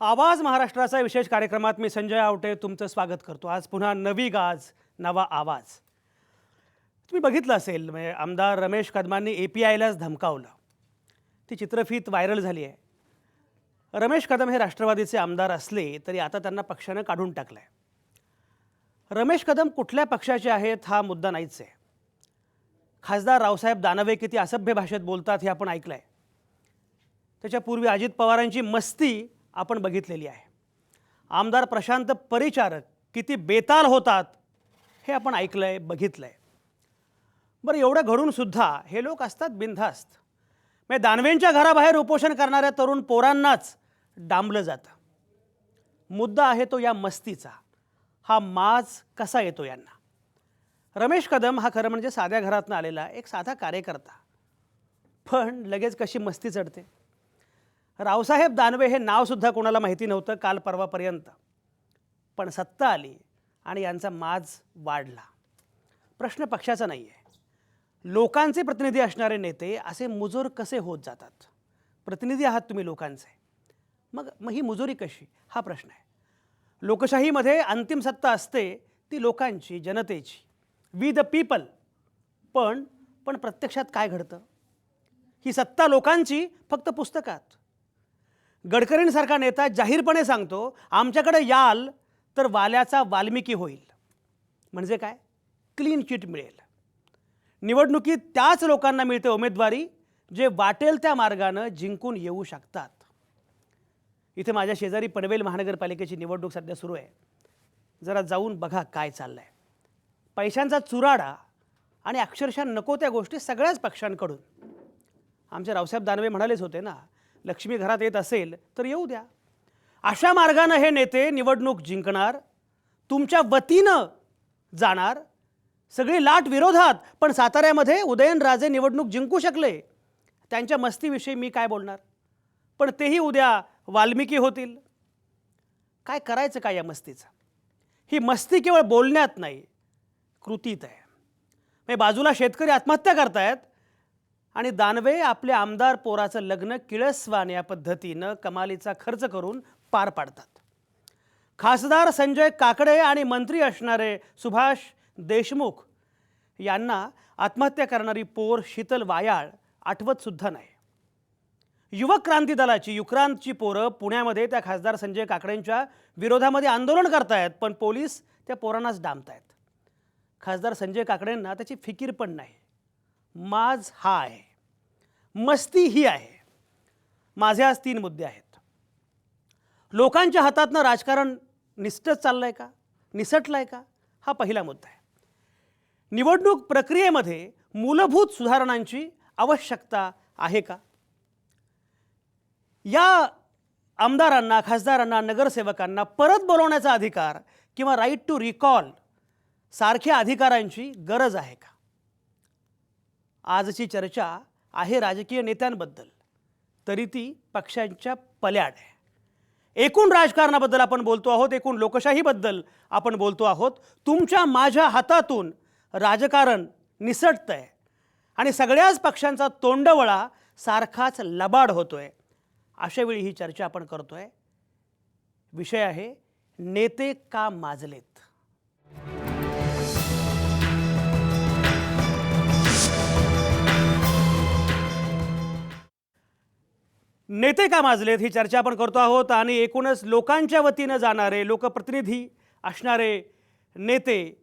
आवाज महाराष्ट्राचा विशेष कार्यक्रमात मी संजय आवटे तुमचं स्वागत करतो। आज पुन्हा नवी गाज नवा आवाज। तुम्ही बघितलं असेल म्हणजे आमदार रमेश कदमांनी APIलाच धमकावलं, ती चित्रफीत व्हायरल झाली आहे। रमेश कदम हे राष्ट्रवादीचे आमदार असले तरी आता त्यांना पक्षाने काढून टाकलंय। रमेश कदम कुठल्या पक्षाचे आहेत हा मुद्दा नाहीच आहे। खासदार रावसाहेब दानवे किती असभ्य भाषेत बोलतात हे आपण ऐकलंय। त्याच्यापूर्वी अजित पवारांची मस्ती आपण बघितलेली आहे। आमदार प्रशांत परिचारक किती बेताल होतात हे आपण ऐकलंय बघितलंय। बरं, एवढं घडून सुद्धा हे लोक असतात बिनधास्त। म्हणजे दानवेंच्या घराबाहेर उपोषण करणाऱ्या तरुण पोरांनाच डांबलं जातं। मुद्दा आहे तो या मस्तीचा। हा माज कसा येतो यांना? रमेश कदम हा खरं म्हणजे साध्या घरातून आलेला एक साधा कार्यकर्ता, पण लगेच कशी मस्ती चढते। रावसाहेब दानवे हे नावसुद्धा कोणाला माहिती नव्हतं काल परवापर्यंत, पण सत्ता आली आणि यांचा माज वाढला। प्रश्न पक्षाचा नाही आहे, लोकांचे प्रतिनिधी असणारे नेते असे मुजोर कसे होत जातात? प्रतिनिधी आहात तुम्ही लोकांचे, मग ही मुजोरी कशी हा प्रश्न आहे। लोकशाहीमध्ये अंतिम सत्ता असते ती लोकांची, जनतेची, वी द पीपल। पण प्रत्यक्षात काय घडतं? ही सत्ता लोकांची फक्त पुस्तकात। गडकरींसारखा नेता जाहीरपणे सांगतो, आमच्याकडे याल तर वाल्याचा वाल्मिकी होईल। म्हणजे काय? क्लीन चिट मिळेल। निवडणुकीत त्याच लोकांना मिळते उमेदवारी जे वाटेल त्या मार्गाने जिंकून येऊ शकतात। इथे माझ्या शेजारी पनवेल महानगरपालिकेची निवडणूक सध्या सुरू आहे। जरा जाऊन बघा काय चाललंय। पैशांचा चुराडा आणि अक्षरशः नको त्या गोष्टी सगळ्याच पक्षांकडून। आमचे रावसाहेब दानवे म्हणालेच होते ना, लक्ष्मी घरात येत असेल तर येऊ द्या। अशा मार्गाने हे नेते निवडणूक जिंकणार, तुमच्या वतीनं जाणार। सगळी लाट विरोधात, पण साताऱ्यामध्ये उदयनराजे निवडणूक जिंकू शकले। त्यांच्या मस्तीविषयी मी काय बोलणार? पण तेही उद्या वाल्मिकी होतील। काय करायचं काय या मस्तीचं? ही मस्ती केवळ बोलण्यात नाही, कृतीत आहे। म्हणजे बाजूला शेतकरी आत्महत्या करतायत आणि दानवे आपल्या आमदार पोराचं लग्न किळसवान या पद्धतीनं कमालीचा खर्च करून पार पाडतात। खासदार संजय काकडे आणि मंत्री असणारे सुभाष देशमुख यांना आत्महत्या करणारी पोर शीतल वायाळ आठवत सुद्धा नाही। युवक क्रांती दलाची युक्रांतची पोरं पुण्यामध्ये त्या खासदार संजय काकडेंच्या विरोधामध्ये आंदोलन करतायत, पण पोलीस त्या पोरांनाच डांबतायत। खासदार संजय काकडेंना त्याची फिकीर पण नाही। माज हा आहे, मस्ती ही आहे। माझे आज 3 मुद्दे आहेत। लोकांच्या हातातनं राजकारण निसटत चाललंय का, निसटलंय का, हा पहिला मुद्दा आहे। निवडणूक प्रक्रियेमध्ये मूलभूत सुधारणांची आवश्यकता आहे का? या आमदारांना, खासदारांना, नगरसेवकांना परत बोलवण्याचा अधिकार किंवा राईट टू रिकॉल सारख्या अधिकारांची गरज आहे का? आजची चर्चा आहे राजकीय नेत्यांबद्दल, तरी ती पक्षांच्या पल्याड आहे। एकूण राजकारणाबद्दल आपण बोलतो आहोत, एकूण लोकशाहीबद्दल आपण बोलतो आहोत। तुमच्या माझ्या हातातून राजकारण निसटतंय आणि सगळ्याच पक्षांचा तोंडवळा सारखाच लबाड होतोय। अशा वेळी ही चर्चा आपण करतोय। विषय आहे नेते का माजलेत? नेते का माजलेत ही चर्चा आपण करतो आहोत आणि एकूणच लोकांच्या वतीनं जाणारे, लोकप्रतिनिधी असणारे नेते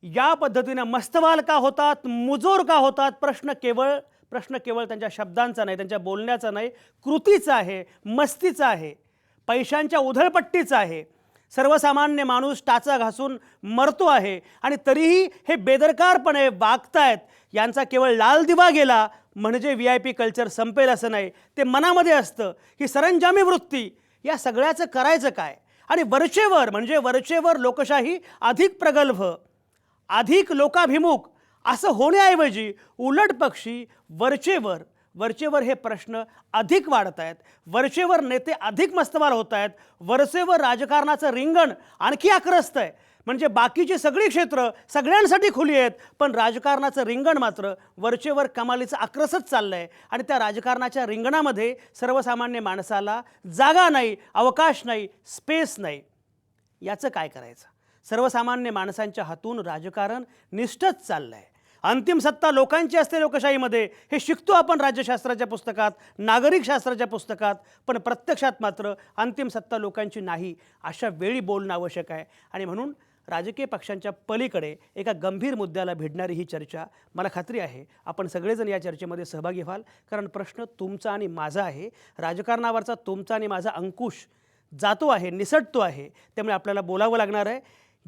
या पद्धतीनं मस्तवाल का होतात, मुजोर का होतात? प्रश्न केवळ त्यांच्या शब्दांचा नाही, त्यांच्या बोलण्याचा नाही, कृतीचा आहे, मस्तीचा आहे, पैशांच्या उधळपट्टीचा आहे। सर्वसामान्य माणूस टाचा घासून मरतो आहे आणि तरीही हे बेदरकारपणे वागतायत। यांचा केवळ लाल दिवा गेला म्हणजे VIP कल्चर संपेल असं नाही, ते मनामध्ये असतं। ही सरंजामी वृत्ती, या सगळ्याचं करायचं काय? आणि वरचेवर लोकशाही अधिक प्रगल्भ, अधिक लोकाभिमुख असं होण्याऐवजी उलटपक्षी वरचेवर हे प्रश्न अधिक वाढत आहेत। वरचेवर नेते अधिक मस्तवाल होत आहेत। वरचेवर राजकारणाचं रिंगण आणखी आक्रस्त आहे। म्हणजे बाकीची सगळी क्षेत्र सगळ्यांसाठी खुली आहेत, पण राजकारणाचं रिंगण मात्र वरचेवर कमालीचं आक्रसच चाललं आहे. आणि त्या राजकारणाच्या रिंगणामध्ये सर्वसामान्य माणसाला जागा नाही, अवकाश नाही, स्पेस नाही. याचं काय करायचं? सर्वसामान्य माणसांच्या हातून राजकारण निष्ठच चाललं आहे. अंतिम सत्ता लोकांची असते लोकशाहीमध्ये, हे शिकतो आपण राज्यशास्त्राच्या पुस्तकात, नागरिकशास्त्राच्या पुस्तकात, पण प्रत्यक्षात मात्र अंतिम सत्ता लोकांची नाही. अशा वेळी बोलणं आवश्यक आहे. आणि म्हणून राजकीय पक्षांच्या पलीकडे एका गंभीर मुद्द्याला भिडणारी ही चर्चा, मला खात्री आहे आपण सगळेजण या चर्चेमध्ये सहभागी व्हाल. कारण प्रश्न तुमचा आणि माझा आहे. राजकारणावरचा तुमचा आणि माझा अंकुश जातो आहे, निसटतो आहे. त्यामुळे आपल्याला बोलावं लागणार आहे.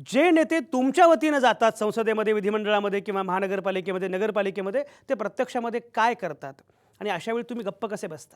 जे नेते तुमच्या वतीनं जातात संसदेमध्ये, विधिमंडळामध्ये किंवा महानगरपालिकेमध्ये, नगरपालिकेमध्ये, ते प्रत्यक्षामध्ये काय करतात? आणि अशावेळी तुम्ही गप्प कसे बसता?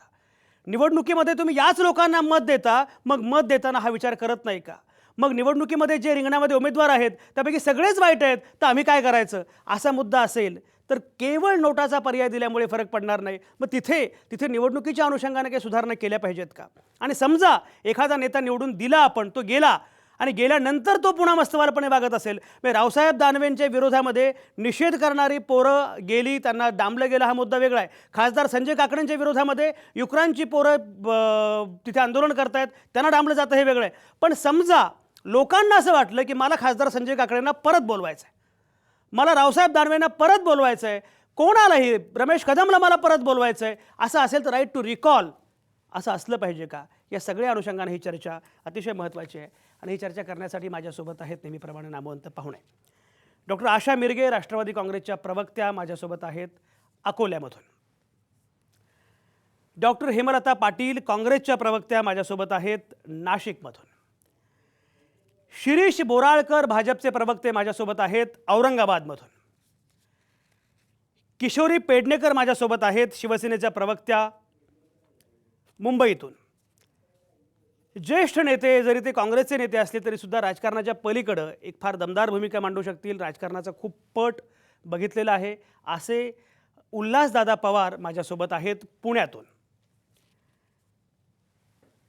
निवडणुकीमध्ये तुम्ही याच लोकांना मत देता, मग मत देताना हा विचार करत नाही का? मग निवडणुकीमध्ये जे रिंगणामध्ये उमेदवार आहेत त्यापैकी सगळेच वाईट आहेत, तर आम्ही काय करायचं? असा मुद्दा असेल तर केवळ नोटाचा पर्याय दिल्यामुळे फरक पडणार नाही. मग तिथे निवडणुकीच्या अनुषंगाने काही सुधारणा केल्या पाहिजेत का? आणि समजा एखादा नेता निवडून दिला आपण, तो गेला आणि गेल्यानंतर तो पुन्हा मस्तवालपणे वागत असेल, म्हणजे रावसाहेब दानवेंच्या विरोधामध्ये निषेध करणारी पोरं गेली, त्यांना डांबलं गेलं, हा मुद्दा वेगळा आहे. खासदार संजय काकडेंच्या विरोधामध्ये युक्रांची पोरं तिथे आंदोलन करतायत, त्यांना डांबलं जातं, हे वेगळं आहे. पण समजा लोकांना असं वाटलं की मला खासदार संजय काकडेंना परत बोलवायचं आहे, मला रावसाहेब दानवेंना परत बोलवायचं आहे, कोणालाही रमेश कदमला मला परत बोलवायचं आहे, असं असेल तर राईट टू रिकॉल असं असलं पाहिजे का? या सगळ्या अनुषंगाने ही चर्चा अतिशय महत्त्वाची आहे. आणि ही चर्चा करण्यासाठी माझ्यासोबत आहेत नेहमीप्रमाणे नामवंत पाहुणे. डॉक्टर आशा मिरगे, राष्ट्रवादी काँग्रेसच्या प्रवक्त्या, माझ्यासोबत आहेत अकोल्यामधून. डॉक्टर हेमलता पाटील, काँग्रेसच्या प्रवक्त्या, माझ्यासोबत आहेत नाशिकमधून. शिरीष बोराळकर, भाजपचे प्रवक्ते, माझ्यासोबत आहेत औरंगाबादमधून. किशोरी पेडणेकर माझ्यासोबत आहेत, शिवसेनेच्या प्रवक्त्या, मुंबईतून. ज्येष्ठ नेते, जरी ते काँग्रेसचे नेते असले तरीसुद्धा राजकारणाच्या पलीकडं एक फार दमदार भूमिका मांडू शकतील, राजकारणाचा खूप पट बघितलेला आहे, असे उल्हासदादा पवार माझ्यासोबत आहेत पुण्यातून.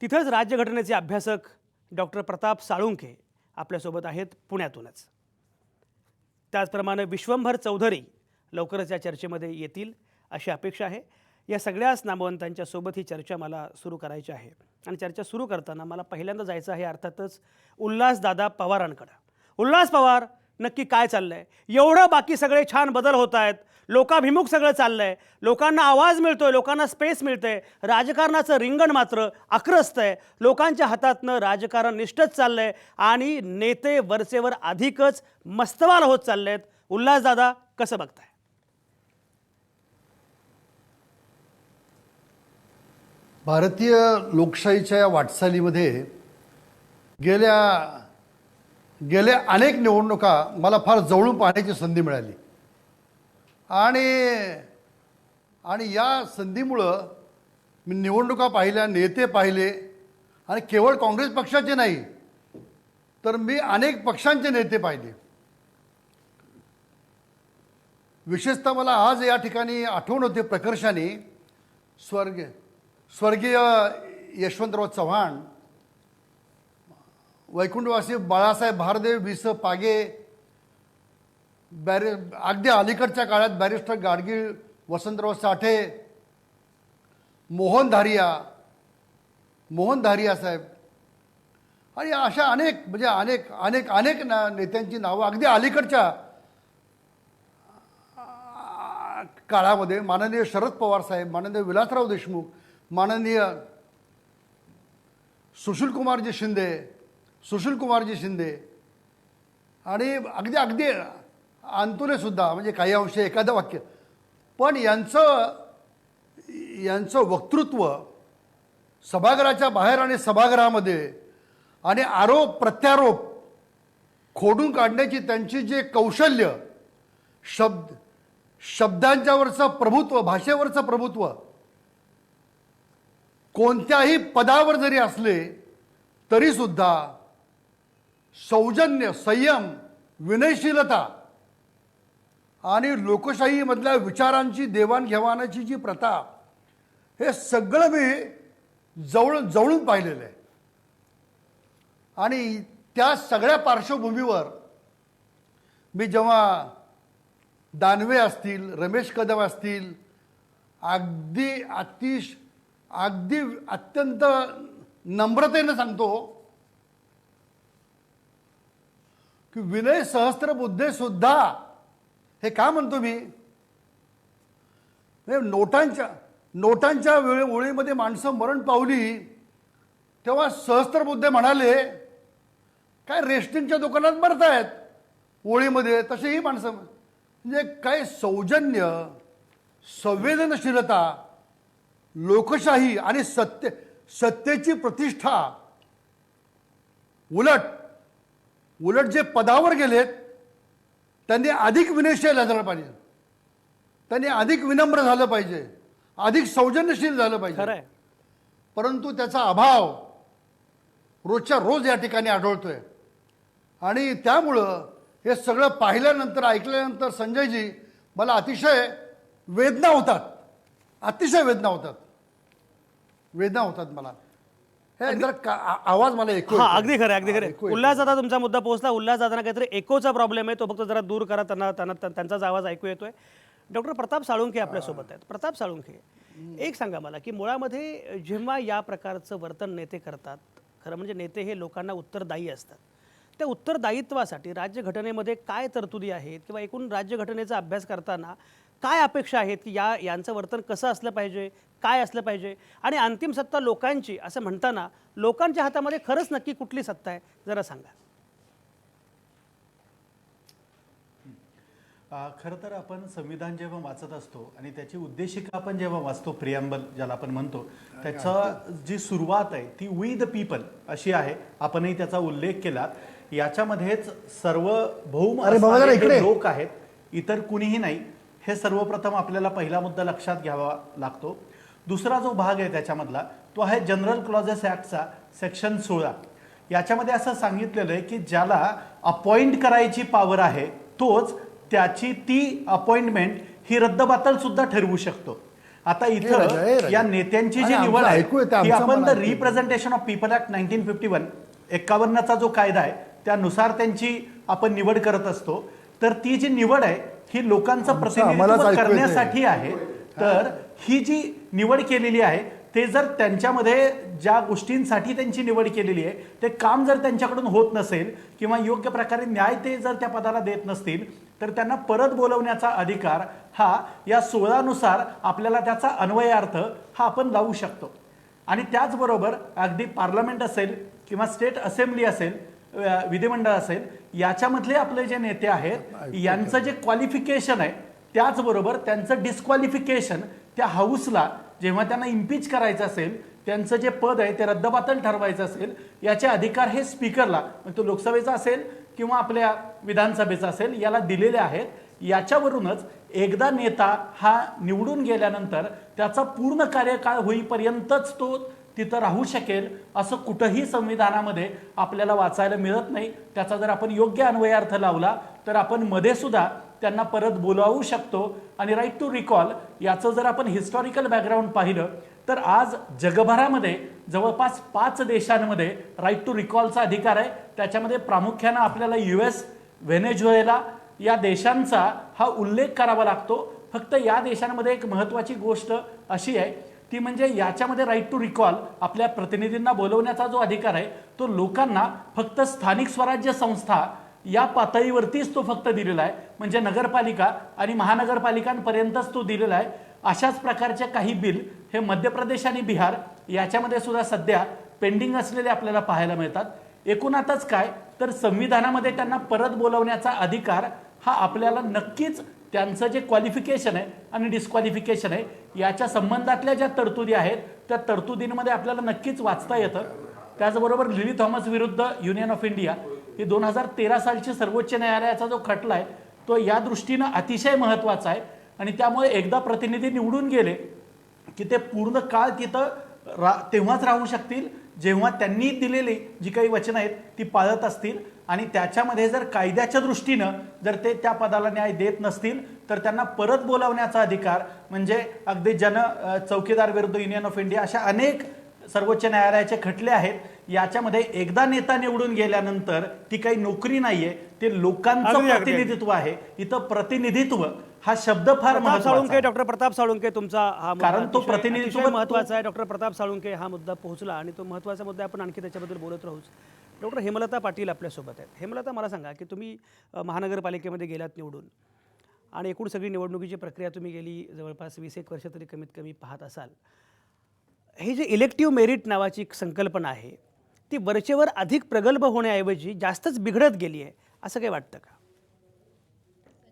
तिथंच राज्यघटनेचे अभ्यासक डॉक्टर प्रताप साळुंखे आपल्यासोबत आहेत पुण्यातूनच. त्याचप्रमाणे विश्वंभर चौधरी लवकरच या चर्चेमध्ये येतील अशी अपेक्षा आहे. या सगळ्याच नामवंतांच्या सोबत ही चर्चा मला सुरू करायची आहे. आणि चर्चा सुरू करताना मला पहिल्यांदा जायचं आहे अर्थातच उल्हासदादा पवारांकडं. उल्हास पवार, नक्की काय चाललं आहे? एवढं बाकी सगळे छान बदल होत आहेत, लोकाभिमुख सगळं चाललं आहे, लोकांना आवाज मिळतो आहे, लोकांना स्पेस मिळतं आहे, राजकारणाचं रिंगण मात्र आक्रस्त आहे, लोकांच्या हातातनं राजकारण निष्ठच चाललं आहे आणि नेते वरचेवर अधिकच मस्तवाल होत चालले आहेत. उल्हासदादा, कसं बघताय? भारतीय लोकशाहीच्या या वाटचालीमध्ये गेल्या अनेक निवडणुका मला फार जवळून पाहण्याची संधी मिळाली आणि या संधीमुळं मी निवडणुका पाहिल्या, नेते पाहिले आणि केवळ काँग्रेस पक्षाचे नाही तर मी अनेक पक्षांचे नेते पाहिले. विशेषतः मला आज या ठिकाणी आठवण होते प्रकर्षाने स्वर्गीय यशवंतराव चव्हाण, वैकुंठवासी बाळासाहेब भारदेव, वि.स. पागे, अगदी अलीकडच्या काळात बॅरिस्टर गाडगीळ, वसंतराव साठे, मोहन धारिया साहेब आणि अशा अनेक अनेक नेत्यांची नावं अगदी अलीकडच्या काळामध्ये माननीय शरद पवार साहेब, माननीय विलासराव देशमुख, माननीय सुशील कुमारजी शिंदे आणि अगदी अंतुले सुद्धा, म्हणजे काही अंश एखादं वाक्य, पण यांचं वक्तृत्व सभागृहाच्या बाहेर आणि सभागृहामध्ये आणि आरोप प्रत्यारोप खोडून काढण्याची त्यांची जे कौशल्य, शब्दांच्यावरचं प्रभुत्व, भाषेवरचं प्रभुत्व, कोणत्याही पदावर जरी असले तरी सुद्धा सौजन्य, संयम, विनयशीलता आणि लोकशाहीमधल्या विचारांची देवाणघेवाणाची जी प्रथा, हे सगळं मी जवळून पाहिलेलं आहे. आणि त्या सगळ्या पार्श्वभूमीवर मी जेव्हा दानवे असतील, रमेश कदम असतील, अगदी अत्यंत नम्रतेने सांगतो की विनय सहस्त्रबुद्धे सुद्धा, हे का म्हणतो मी, नोटांच्या ओळीमध्ये माणसं मरण पावली तेव्हा सहस्त्रबुद्धे म्हणाले काय रेस्टिंगच्या दुकानात मरतायत ओळीमध्ये, तसे ही माणसं म्हणजे काय सौजन्य, संवेदनशीलता, लोकशाही आणि सत्तेची प्रतिष्ठा. उलट जे पदावर गेलेत त्यांनी अधिक विनयशील झालं पाहिजे, त्यांनी अधिक विनम्र झालं पाहिजे, अधिक सौजन्यशील झालं पाहिजे. परंतु त्याचा अभाव रोजच्या रोज या ठिकाणी आढळतोय. आणि त्यामुळं हे सगळं पाहिल्यानंतर, ऐकल्यानंतर संजयजी मला अतिशय वेदना होतात, अतिशय वेदना होतात मला. हे जरा आवाज मला ऐकू. हा, अगदी खरं, अगदी खरं. उल्हास दादा तुमचा मुद्दा पोहोचला. उल्हास दादांना काहीतरी एकोचा प्रॉब्लेम आहे, तो फक्त जरा दूर करा, त्यांचाच आवाज ऐकू येतोय. डॉक्टर प्रताप साळुंखे आपल्यासोबत आहेत. प्रताप साळुंखे, एक सांगा मला की मुळामध्ये जेव्हा या प्रकारचं वर्तन नेते करतात, खरं म्हणजे नेते हे लोकांना उत्तरदायी असतात, त्या उत्तरदायित्वासाठी राज्यघटनेमध्ये काय तरतुदी आहेत किंवा एकूण राज्यघटनेचा अभ्यास करताना काय अपेक्षा आहेत की यांचं वर्तन कसं असलं पाहिजे, काय असलं पाहिजे, आणि अंतिम सत्ता लोकांची असं म्हणताना लोकांच्या हातामध्ये खरंच नक्की कुठली सत्ता आहे, जरा सांगा. खरं तर आपण संविधान जेव्हा वाचत असतो आणि त्याची उद्देशिका आपण जेव्हा वाचतो, प्रिअम्बल ज्याला आपण म्हणतो, त्याचा जी सुरुवात आहे ती वी द पीपल अशी आहे. आपणही त्याचा उल्लेख केला. याच्यामध्येच सार्वभौम लोक आहेत, इतर कुणीही नाही. हे सर्वप्रथम आपल्याला पहिला मुद्दा लक्षात घ्यावा लागतो. दुसरा जो भाग आहे त्याच्यामधला तो आहे जनरल क्लॉजेस ॲक्टचा सेक्शन 16. याच्यामध्ये असं सांगितलेलं आहे की ज्याला अपॉइंट करायची पॉवर आहे तोच त्याची ती अपॉइंटमेंट ही रद्दबातल सुद्धा ठरवू शकतो. आता इथं या नेत्यांची जी निवड आहे ती आपण the representation of people act 1951 51चा जो कायदा आहे त्यानुसार त्यांची आपण निवड करत असतो. तर ती जी निवड आहे ही लोकांचं प्रतिनिधित्व करण्यासाठी आहे. तर ही जी निवड केलेली आहे ते जर त्यांच्यामध्ये ज्या गोष्टींसाठी त्यांची निवड केलेली आहे ते काम जर त्यांच्याकडून होत नसेल किंवा योग्य प्रकारे न्याय ते जर त्या पदाला देत नसतील तर त्यांना परत बोलवण्याचा अधिकार हा या 16 नुसार आपल्याला त्याचा अन्वयार्थ हा आपण लावू शकतो. आणि त्याचबरोबर अगदी पार्लमेंट असेल किंवा स्टेट असेंब्ली असेल, विधिमंडळ असेल, याच्यामधले आपले जे नेते आहेत यांचं जे क्वालिफिकेशन आहे त्याचबरोबर त्यांचं डिस्क्वालिफिकेशन त्या हाऊसला जेव्हा त्यांना इम्पीच करायचं असेल, त्यांचं जे पद आहे ते रद्दबातल ठरवायचं असेल, याचे अधिकार हे स्पीकरला, मग तो लोकसभेचा असेल किंवा आपल्या विधानसभेचा असेल, याला दिलेले आहेत. याच्यावरूनच एकदा नेता हा निवडून गेल्यानंतर त्याचा पूर्ण कार्यकाळ होईपर्यंतच तो तिथं राहू शकेल असं कुठंही संविधानामध्ये आपल्याला वाचायला मिळत नाही. त्याचा जर आपण योग्य अन्वयार्थ लावला तर आपण मध्ये सुद्धा त्यांना परत बोलावू शकतो. आणि राईट टू रिकॉल याचं जर आपण हिस्टॉरिकल बॅकग्राऊंड पाहिलं तर आज जगभरामध्ये जवळपास 5 देशांमध्ये राईट टू रिकॉलचा अधिकार आहे. त्याच्यामध्ये प्रामुख्यानं आपल्याला US, व्हेनेझुएला या देशांचा हा उल्लेख करावा लागतो. फक्त या देशांमध्ये एक महत्त्वाची गोष्ट अशी आहे ती म्हणजे याच्यामध्ये राईट टू रिकॉल आपल्या प्रतिनिधींना बोलवण्याचा जो अधिकार आहे तो लोकांना फक्त स्थानिक स्वराज्य संस्था या पातळीवरतीच तो फक्त दिलेला आहे. म्हणजे नगरपालिका आणि महानगरपालिकांपर्यंतच तो दिलेला आहे. अशाच प्रकारचे काही बिल हे मध्य प्रदेश आणि बिहार याच्यामध्ये सुद्धा सध्या पेंडिंग असलेले आपल्याला पाहायला मिळतात. एकूणातच काय तर संविधानामध्ये त्यांना परत बोलवण्याचा अधिकार हा आपल्याला नक्कीच त्यांचं जे क्वालिफिकेशन आहे आणि डिस्क्वालिफिकेशन आहे याच्या संबंधातल्या ज्या तरतुदी आहेत त्या तरतुदींमध्ये आपल्याला नक्कीच वाचता येतं. त्याचबरोबर लिली थॉमस विरुद्ध युनियन ऑफ इंडिया ही 2013 सालची सर्वोच्च न्यायालयाचा जो खटला आहे तो या दृष्टीनं अतिशय महत्त्वाचा आहे. आणि त्यामुळे एकदा प्रतिनिधी निवडून गेले की ते पूर्ण काळ तिथं तेव्हाच राहू शकतील जेव्हा त्यांनी दिलेली जी काही वचनं आहेत ती पाळत असतील. आणि त्याच्यामध्ये जर कायद्याच्या दृष्टीनं जर ते त्या पदाला न्याय देत नसतील तर त्यांना परत बोलावण्याचा अधिकार म्हणजे अगदी चौकीदार विरुद्ध युनियन ऑफ इंडिया अशा अनेक सर्वोच्च न्यायालयाचे खटले आहेत. याच्यामध्ये एकदा नेता निवडून गेल्यानंतर ती काही नोकरी नाहीये, ते लोकांचं अगदी, अगदी. प्रतिनिधित्व आहे. इथं प्रतिनिधित्व हा शब्द फार प्रताप महत्त्वाचा साळुंके, आहे. डॉक्टर प्रताप साळुंके, तुमचा हा मुद्दा कारण तो अतिशय- प्रतिनिधित्व अतिशय महत्त्वाचा आहे. डॉक्टर प्रताप साळुंके हा मुद्दा पोहोचला आणि तो महत्त्वाचा मुद्दा आहे. आपण आणखी त्याच्याबद्दल बोलत राहूच. डॉक्टर हेमलता पाटील आपल्यासोबत आहेत. हेमलता, मला सांगा की तुम्ही महानगरपालिकेमध्ये गेलात निवडून आणि एकूण सगळी निवडणुकीची प्रक्रिया तुम्ही गेली जवळपास 20-1 वर्ष तरी कमीत कमी पाहत असाल. हे जे इलेक्टिव्ह मेरिट नावाची एक संकल्पना आहे ती वरचेवर अधिक प्रगल्भ होण्याऐवजी जास्तच बिघडत गेली आहे, असं काही वाटतं का?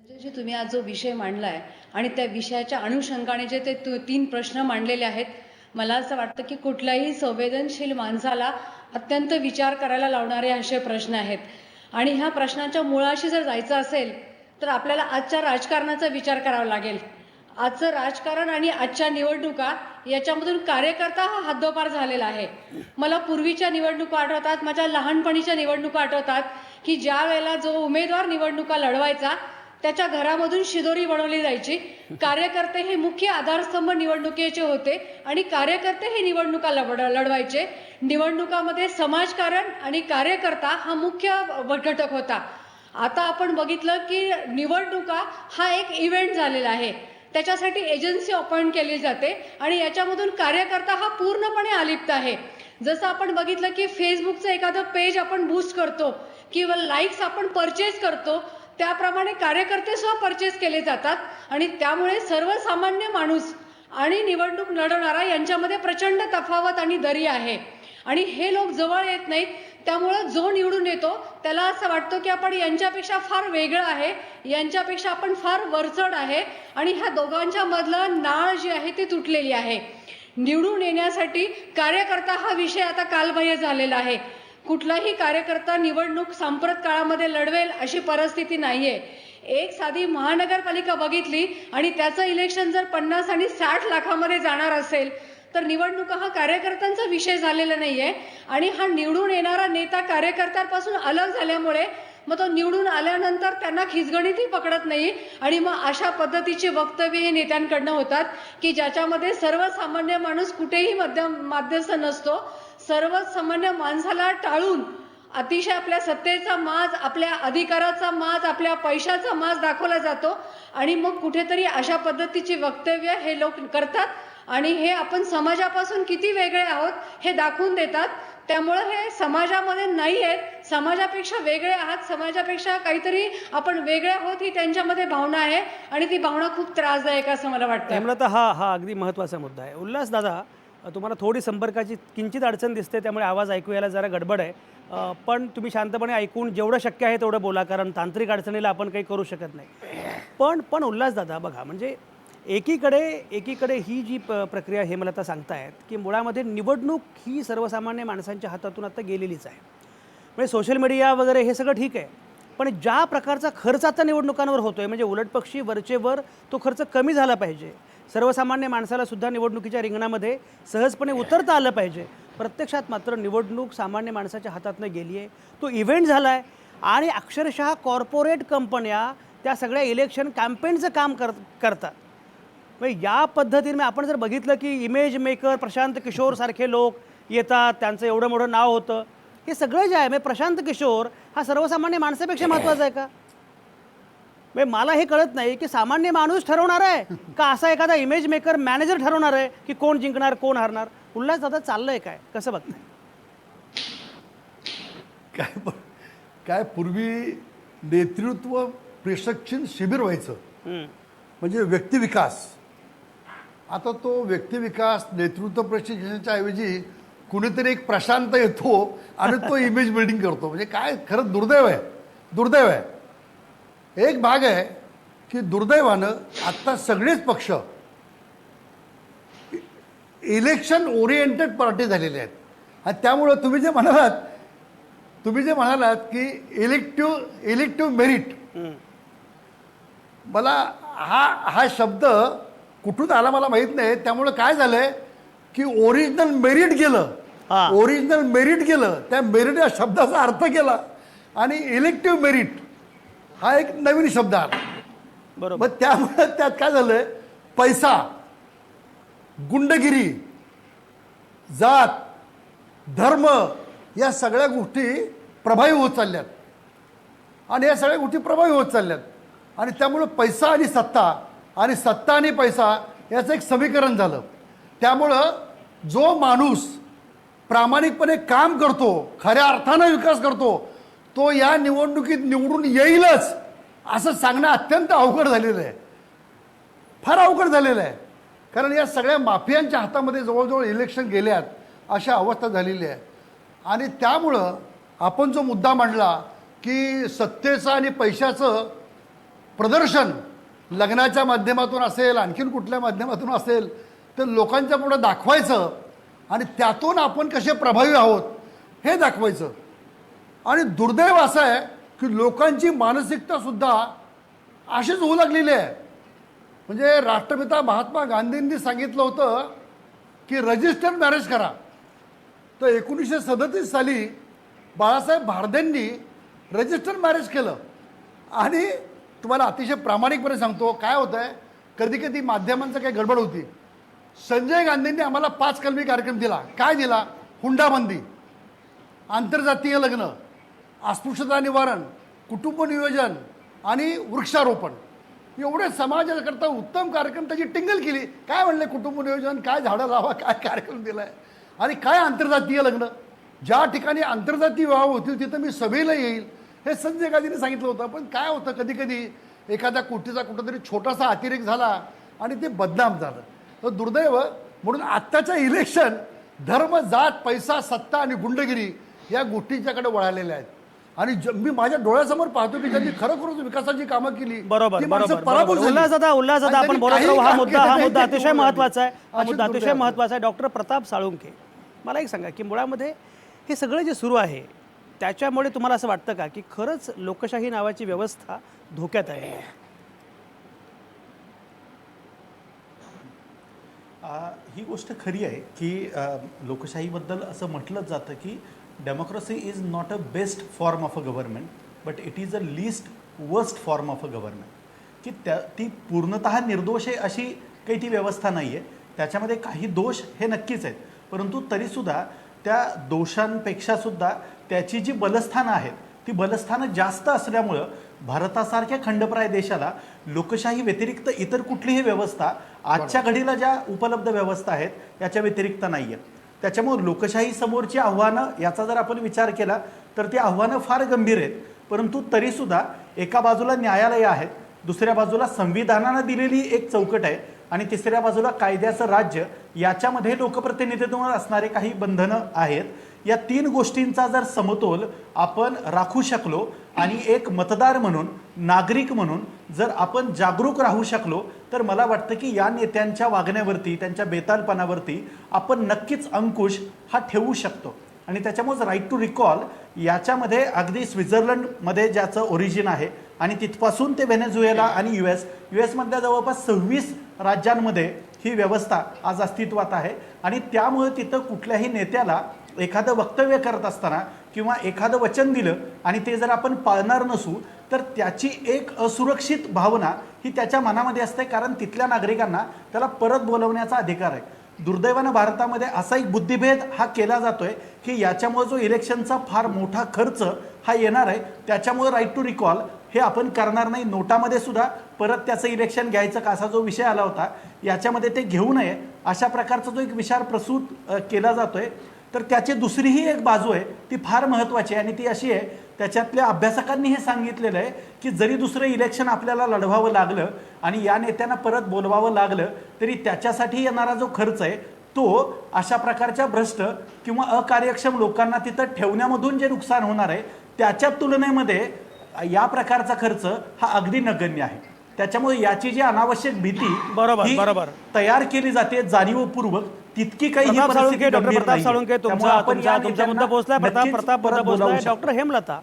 संजयजी, तुम्ही आज जो विषय मांडलाय आणि त्या विषयाच्या अनुषंगाने जे ते 3 प्रश्न मांडलेले आहेत, मला असं वाटतं की कुठल्याही संवेदनशील माणसाला अत्यंत विचार करायला लावणारे असे प्रश्न आहेत. आणि ह्या प्रश्नाच्या मुळाशी जर जायचं असेल तर आपल्याला आजच्या राजकारणाचा विचार करावा लागेल. आजचं राजकारण आणि आजच्या निवडणुका याच्यामधून कार्यकर्ता हा हद्दपार झालेला आहे. मला पूर्वीच्या निवडणुका आठवतात, माझ्या लहानपणीच्या निवडणुका आठवतात की ज्या वेळेला जो उमेदवार निवडणुका लढवायचा त्याच्या घरामधून शिदोरी बनवली जायची. कार्यकर्ते हे मुख्य आधारस्तंभ निवडणुकीचे होते आणि कार्यकर्ते हे निवडणुका लढवायचे. निवडणुकामध्ये समाजकारण आणि कार्यकर्ता हा मुख्य घटक होता. आता आपण बघितलं की निवडणुका हा एक इव्हेंट झालेला आहे. त्याच्यासाठी एजन्सी अपॉइंट केली जाते आणि याच्यामधून कार्यकर्ता हा पूर्णपणे अलिप्त आहे. जसं आपण बघितलं की फेसबुकचं एखादं पेज आपण बूस्ट करतो किंवा लाईक्स आपण परचेस करतो, त्याप्रमाणे कार्यकर्ते सुद्धा परचेस केले जातात आणि त्यामुळे सर्वसामान्य माणूस आणि निवडणूक लढवणारा यांच्यामध्ये प्रचंड तफावत आणि दरी आहे आणि हे लोक जवळ येत नाहीत. त्यामुळं जो निवडून येतो त्याला असं वाटतं की आपण यांच्यापेक्षा फार वेगळं आहे, यांच्यापेक्षा आपण फार वरचढ आहे आणि ह्या दोघांच्या मधलं नाळ जी आहे ती तुटलेली आहे. निवडून येण्यासाठी कार्यकर्ता हा विषय आता कालबाह्य झालेला आहे. कुठलाही कार्यकर्ता निवडणूक सांप्रत काळामध्ये लढवेल अशी परिस्थिती नाहीये. एक साधी महानगरपालिका बघितली आणि त्याचं इलेक्शन जर 50 आणि 60 लाखामध्ये जाणार असेल तर निवडणुका हा कार्यकर्त्यांचा विषय झालेला नाहीये आणि हा निवडून येणारा नेता कार्यकर्त्यांपासून अलग झाल्यामुळे मग तो निवडून आल्यानंतर त्यांना खिचगणितही पकडत नाही आणि मग अशा पद्धतीचे वक्तव्य हे नेत्यांकडनं होतात की ज्याच्यामध्ये सर्वसामान्य माणूस कुठेही मध्यस्थ नसतो. सर्वसामान्य माणसाला टाळून अतिशय आपल्या सत्तेचा माज, आपल्या अधिकाराचा माज, आपल्या पैशाचा माज दाखवला जातो आणि मग कुठेतरी अशा पद्धतीची वक्तव्य हे लोक करतात आणि हे आपण समाजापासून किती वेगळे आहोत हे दाखवून देतात. त्यामुळे हे समाजामध्ये नाही आहेत, समाजापेक्षा वेगळे आहात, समाजापेक्षा काहीतरी आपण वेगळे आहोत ही त्यांच्यामध्ये भावना आहे आणि ती भावना खूप त्रासदायक असं मला वाटतं. हेमलता, हा अगदी महत्त्वाचा मुद्दा आहे. उल्हास दादा, तुम्हाला थोडी संपर्काची किंचित अडचण दिसते त्यामुळे आवाज ऐकू यायला जरा गडबड आहे, पण तुम्ही शांतपणे ऐकून जेवढं शक्य आहे तेवढं बोला, कारण तांत्रिक अडचणीला आपण काही करू शकत नाही. पण उल्हास दादा बघा, म्हणजे एकीकडे ही जी प्रक्रिया हेमलता सांगतायत की मुळामध्ये निवडणूक ही सर्वसामान्य माणसांच्या हातातून आता गेलेलीच आहे. म्हणजे सोशल मीडिया वगैरे हे सगळं ठीक आहे, पण ज्या प्रकारचा खर्च आता निवडणुकांवर होतोय म्हणजे उलटपक्षी वरचेवर तो खर्च कमी झाला पाहिजे. सर्वसामान्य माणसाला सुद्धा निवडणुकीच्या रिंगणामध्ये सहजपणे उतरता आलं पाहिजे. प्रत्यक्षात मात्र निवडणूक सामान्य माणसाच्या हातातनं गेली आहे. तो इव्हेंट झाला आहे आणि अक्षरशः कॉर्पोरेट कंपन्या त्या सगळ्या इलेक्शन कॅम्पेनचं काम करतात. म्हणजे या पद्धतीने आपण जर बघितलं की इमेज मेकर प्रशांत किशोर सारखे लोक येतात, त्यांचं एवढं मोठं नाव होतं. हे सगळं जे आहे म्हणजे प्रशांत किशोर हा सर्वसामान्य माणसापेक्षा महत्त्वाचा आहे का? म्हणजे मला हे कळत नाही की सामान्य माणूस ठरवणार आहे का असा एखादा इमेज मेकर मॅनेजर ठरवणार आहे की कोण जिंकणार कोण हारणार. उल्हास दादा, चाललंय काय, कसं बघताय? काय पूर्वी नेतृत्व प्रशिक्षण शिबिर व्हायचं म्हणजे व्यक्तिविकास. आता तो व्यक्तिविकास नेतृत्व प्रशिक्षणाच्या ऐवजी कुणीतरी एक प्रशांत येतो आणि तो इमेज बिल्डिंग करतो. म्हणजे काय खरं दुर्दैव आहे. एक भाग आहे की दुर्दैवानं आता सगळेच पक्ष इलेक्शन ओरिएंटेड पार्टी झालेले आहेत आणि त्यामुळं तुम्ही जे म्हणालात की इलेक्टिव्ह मेरिट, मला हा शब्द कुठून आला मला माहित नाही. त्यामुळे काय झालंय की ओरिजिनल मेरिट गेलं, त्या मेरिट या शब्दाचा अर्थ केला आणि इलेक्टिव्ह मेरिट हा एक नवीन शब्द आला. बरोबर. मग त्यामुळे त्यात काय झालंय, पैसा, गुंडगिरी, जात, धर्म या सगळ्या गोष्टी प्रभावी होत चालल्यात आणि या सगळ्या गोष्टी प्रभावी होत चालल्यात आणि त्यामुळं पैसा आणि सत्ता आणि पैसा याचं एक समीकरण झालं. त्यामुळं जो माणूस प्रामाणिकपणे काम करतो, खऱ्या अर्थानं विकास करतो, तो या निवडणुकीत निवडून येईलच असं सांगणं अत्यंत अवघड झालेलं आहे, फार अवघड झालेलं आहे. कारण या सगळ्या माफियांच्या हातामध्ये जवळजवळ इलेक्शन गेल्यात अशा अवस्था झालेली आहे. आणि त्यामुळं आपण जो मुद्दा मांडला की सत्तेचं आणि पैशाचं प्रदर्शन लग्नाच्या माध्यमातून असेल, आणखीन कुठल्या माध्यमातून असेल, तर लोकांच्या पुढं दाखवायचं आणि त्यातून आपण कसे प्रभावी आहोत हे दाखवायचं. आणि दुर्दैव असं आहे की लोकांची मानसिकतासुद्धा अशीच होऊ लागलेली आहे. म्हणजे राष्ट्रपिता महात्मा गांधींनी सांगितलं होतं की रजिस्टर्ड मॅरेज करा. तर 1937 साली बाळासाहेब भारदेंनी रजिस्टर्ड मॅरेज केलं. आणि तुम्हाला अतिशय प्रामाणिकपणे सांगतो, काय होतं आहे, कधी कधी माध्यमांचं काही गडबड होती. संजय गांधींनी आम्हाला 5 कलमी कार्यक्रम दिला. काय दिला? हुंडाबंदी, आंतरजातीय लग्न, अस्पृश्यता निवारण, कुटुंब नियोजन आणि वृक्षारोपण, एवढे समाजाकरता उत्तम कार्यक्रम त्याची टिंगल केली. काय म्हणले? कुटुंब नियोजन, काय झाडं लावा, काय कार्यक्रम दिलाय आणि काय आंतरजातीय लग्न. ज्या ठिकाणी आंतरजातीय विवाह होतील तिथं मी सभेला येईल हे संजय गांधींनी सांगितलं होतं. पण काय होतं, कधी कधी एखाद्या गोष्टीचा कुठंतरी छोटासा अतिरेक झाला आणि ते बदनाम झालं. तर दुर्दैव म्हणून आत्ताचं इलेक्शन धर्म, जात, पैसा, सत्ता आणि गुंडगिरी या गोष्टींच्याकडे वळालेल्या आहेत. आणि मी माझ्या डोळ्यासमोर पाहतो की ज्यांनी खरोखरच विकासाची कामं केली, बरोबर ती माणसं बरोबर पराभूत झाली. उल्हासदादा आपण आणि बोलत त्यांनी राहू. हा काही मुद्दा काम हा केलं मुद्दा नाही, अतिशय ते महत्त्वाचा आहे. हा अशी मुद्दा अतिशय दुर्दैव. महत्त्वाचा आहे. डॉक्टर प्रताप साळुंखे, मला एक सांगा की मुळामध्ये हे सगळं जे सुरू आहे त्याच्यामुळे तुम्हाला असं वाटतं का की खरंच लोकशाही नावाची व्यवस्था धोक्यात आहे? ही गोष्ट खरी आहे की लोकशाहीबद्दल असं म्हटलं जातं की democracy is not a best form of a government but it is a least worst form of a government. की ती पूर्णतः निर्दोष आहे अशी काही ती व्यवस्था नाही आहे. त्याच्यामध्ये काही दोष हे नक्कीच आहेत, परंतु तरीसुद्धा त्या दोषांपेक्षासुद्धा त्याची जी बलस्थानं आहेत ती बलस्थानं जास्त असल्यामुळं भारतासारख्या खंडप्राय देशाला लोकशाही व्यतिरिक्त इतर कुठलीही व्यवस्था आजच्या घडीला ज्या उपलब्ध व्यवस्था आहेत याच्या व्यतिरिक्त नाही आहेत. त्याच्यामुळे लोकशाही समोरची आव्हानं याचा जर आपण विचार केला तर ती आव्हानं फार गंभीर आहेत. परंतु तरीसुद्धा एका बाजूला न्यायालय आहेत, दुसऱ्या बाजूला संविधानानं दिलेली एक चौकट आहे आणि तिसऱ्या बाजूला कायद्याचं राज्य, याच्यामध्ये लोकप्रतिनिधित्वावर असणारे काही बंधनं आहेत. या 3 गोष्टींचा जर समतोल आपण राखू शकलो आणि एक मतदार म्हणून, नागरिक म्हणून जर आपण जागरूक राहू शकलो तर मला वाटतं की या नेत्यांच्या वागण्यावरती, त्यांच्या बेतालपणावरती आपण नक्कीच अंकुश हा ठेवू शकतो. आणि त्याच्यामुळेच राईट टू रिकॉल याच्यामध्ये अगदी स्वित्झर्लंडमध्ये ज्याचं ओरिजिन आहे आणि तिथपासून ते व्हेनेझुएला आणि युएसमधल्या जवळपास 26 राज्यांमध्ये ही व्यवस्था आज अस्तित्वात आहे. आणि त्यामुळे तिथं कुठल्याही नेत्याला एखादं वक्तव्य करत असताना किंवा एखादं वचन दिलं आणि ते जर आपण पाळणार नसू तर त्याची एक असुरक्षित भावना ही त्याच्या मनामध्ये असते, कारण तिथल्या नागरिकांना त्याला परत बोलवण्याचा अधिकार आहे. दुर्दैवानं भारतामध्ये असा एक बुद्धिभेद हा केला जातोय की याच्यामुळे जो इलेक्शनचा फार मोठा खर्च हा येणार आहे त्याच्यामुळे राईट टू रिकॉल हे आपण करणार नाही. नोटामध्ये सुद्धा परत त्याचं इलेक्शन घ्यायचं का असा जो विषय आला होता याच्यामध्ये ते घेऊ नये अशा प्रकारचा जो एक विचार प्रसूत केला जातोय. तर त्याची दुसरीही एक बाजू आहे ती फार महत्त्वाची आहे आणि ती अशी आहे, त्याच्यातल्या अभ्यासकांनी हे सांगितलेलं आहे की जरी दुसरं इलेक्शन आपल्याला लढवावं लागलं आणि या नेत्यांना परत बोलवावं लागलं तरी त्याच्यासाठी येणारा जो खर्च आहे तो अशा प्रकारच्या भ्रष्ट किंवा अकार्यक्षम लोकांना तिथं ठेवण्यामधून जे नुकसान होणार आहे त्याच्या तुलनेमध्ये या प्रकारचा खर्च हा अगदी नगण्य आहे. त्याच्यामुळे याची जी अनावश्यक भीती बरोबर तयार केली जाते जाणीवपूर्वक तितकी काही प्रताप साळुंखे, डॉक्टर प्रताप साळुंखे, तुमचा मुद्दा पोहोचला. प्रताप मुद्दा पोहोचला. डॉक्टर हेमलता,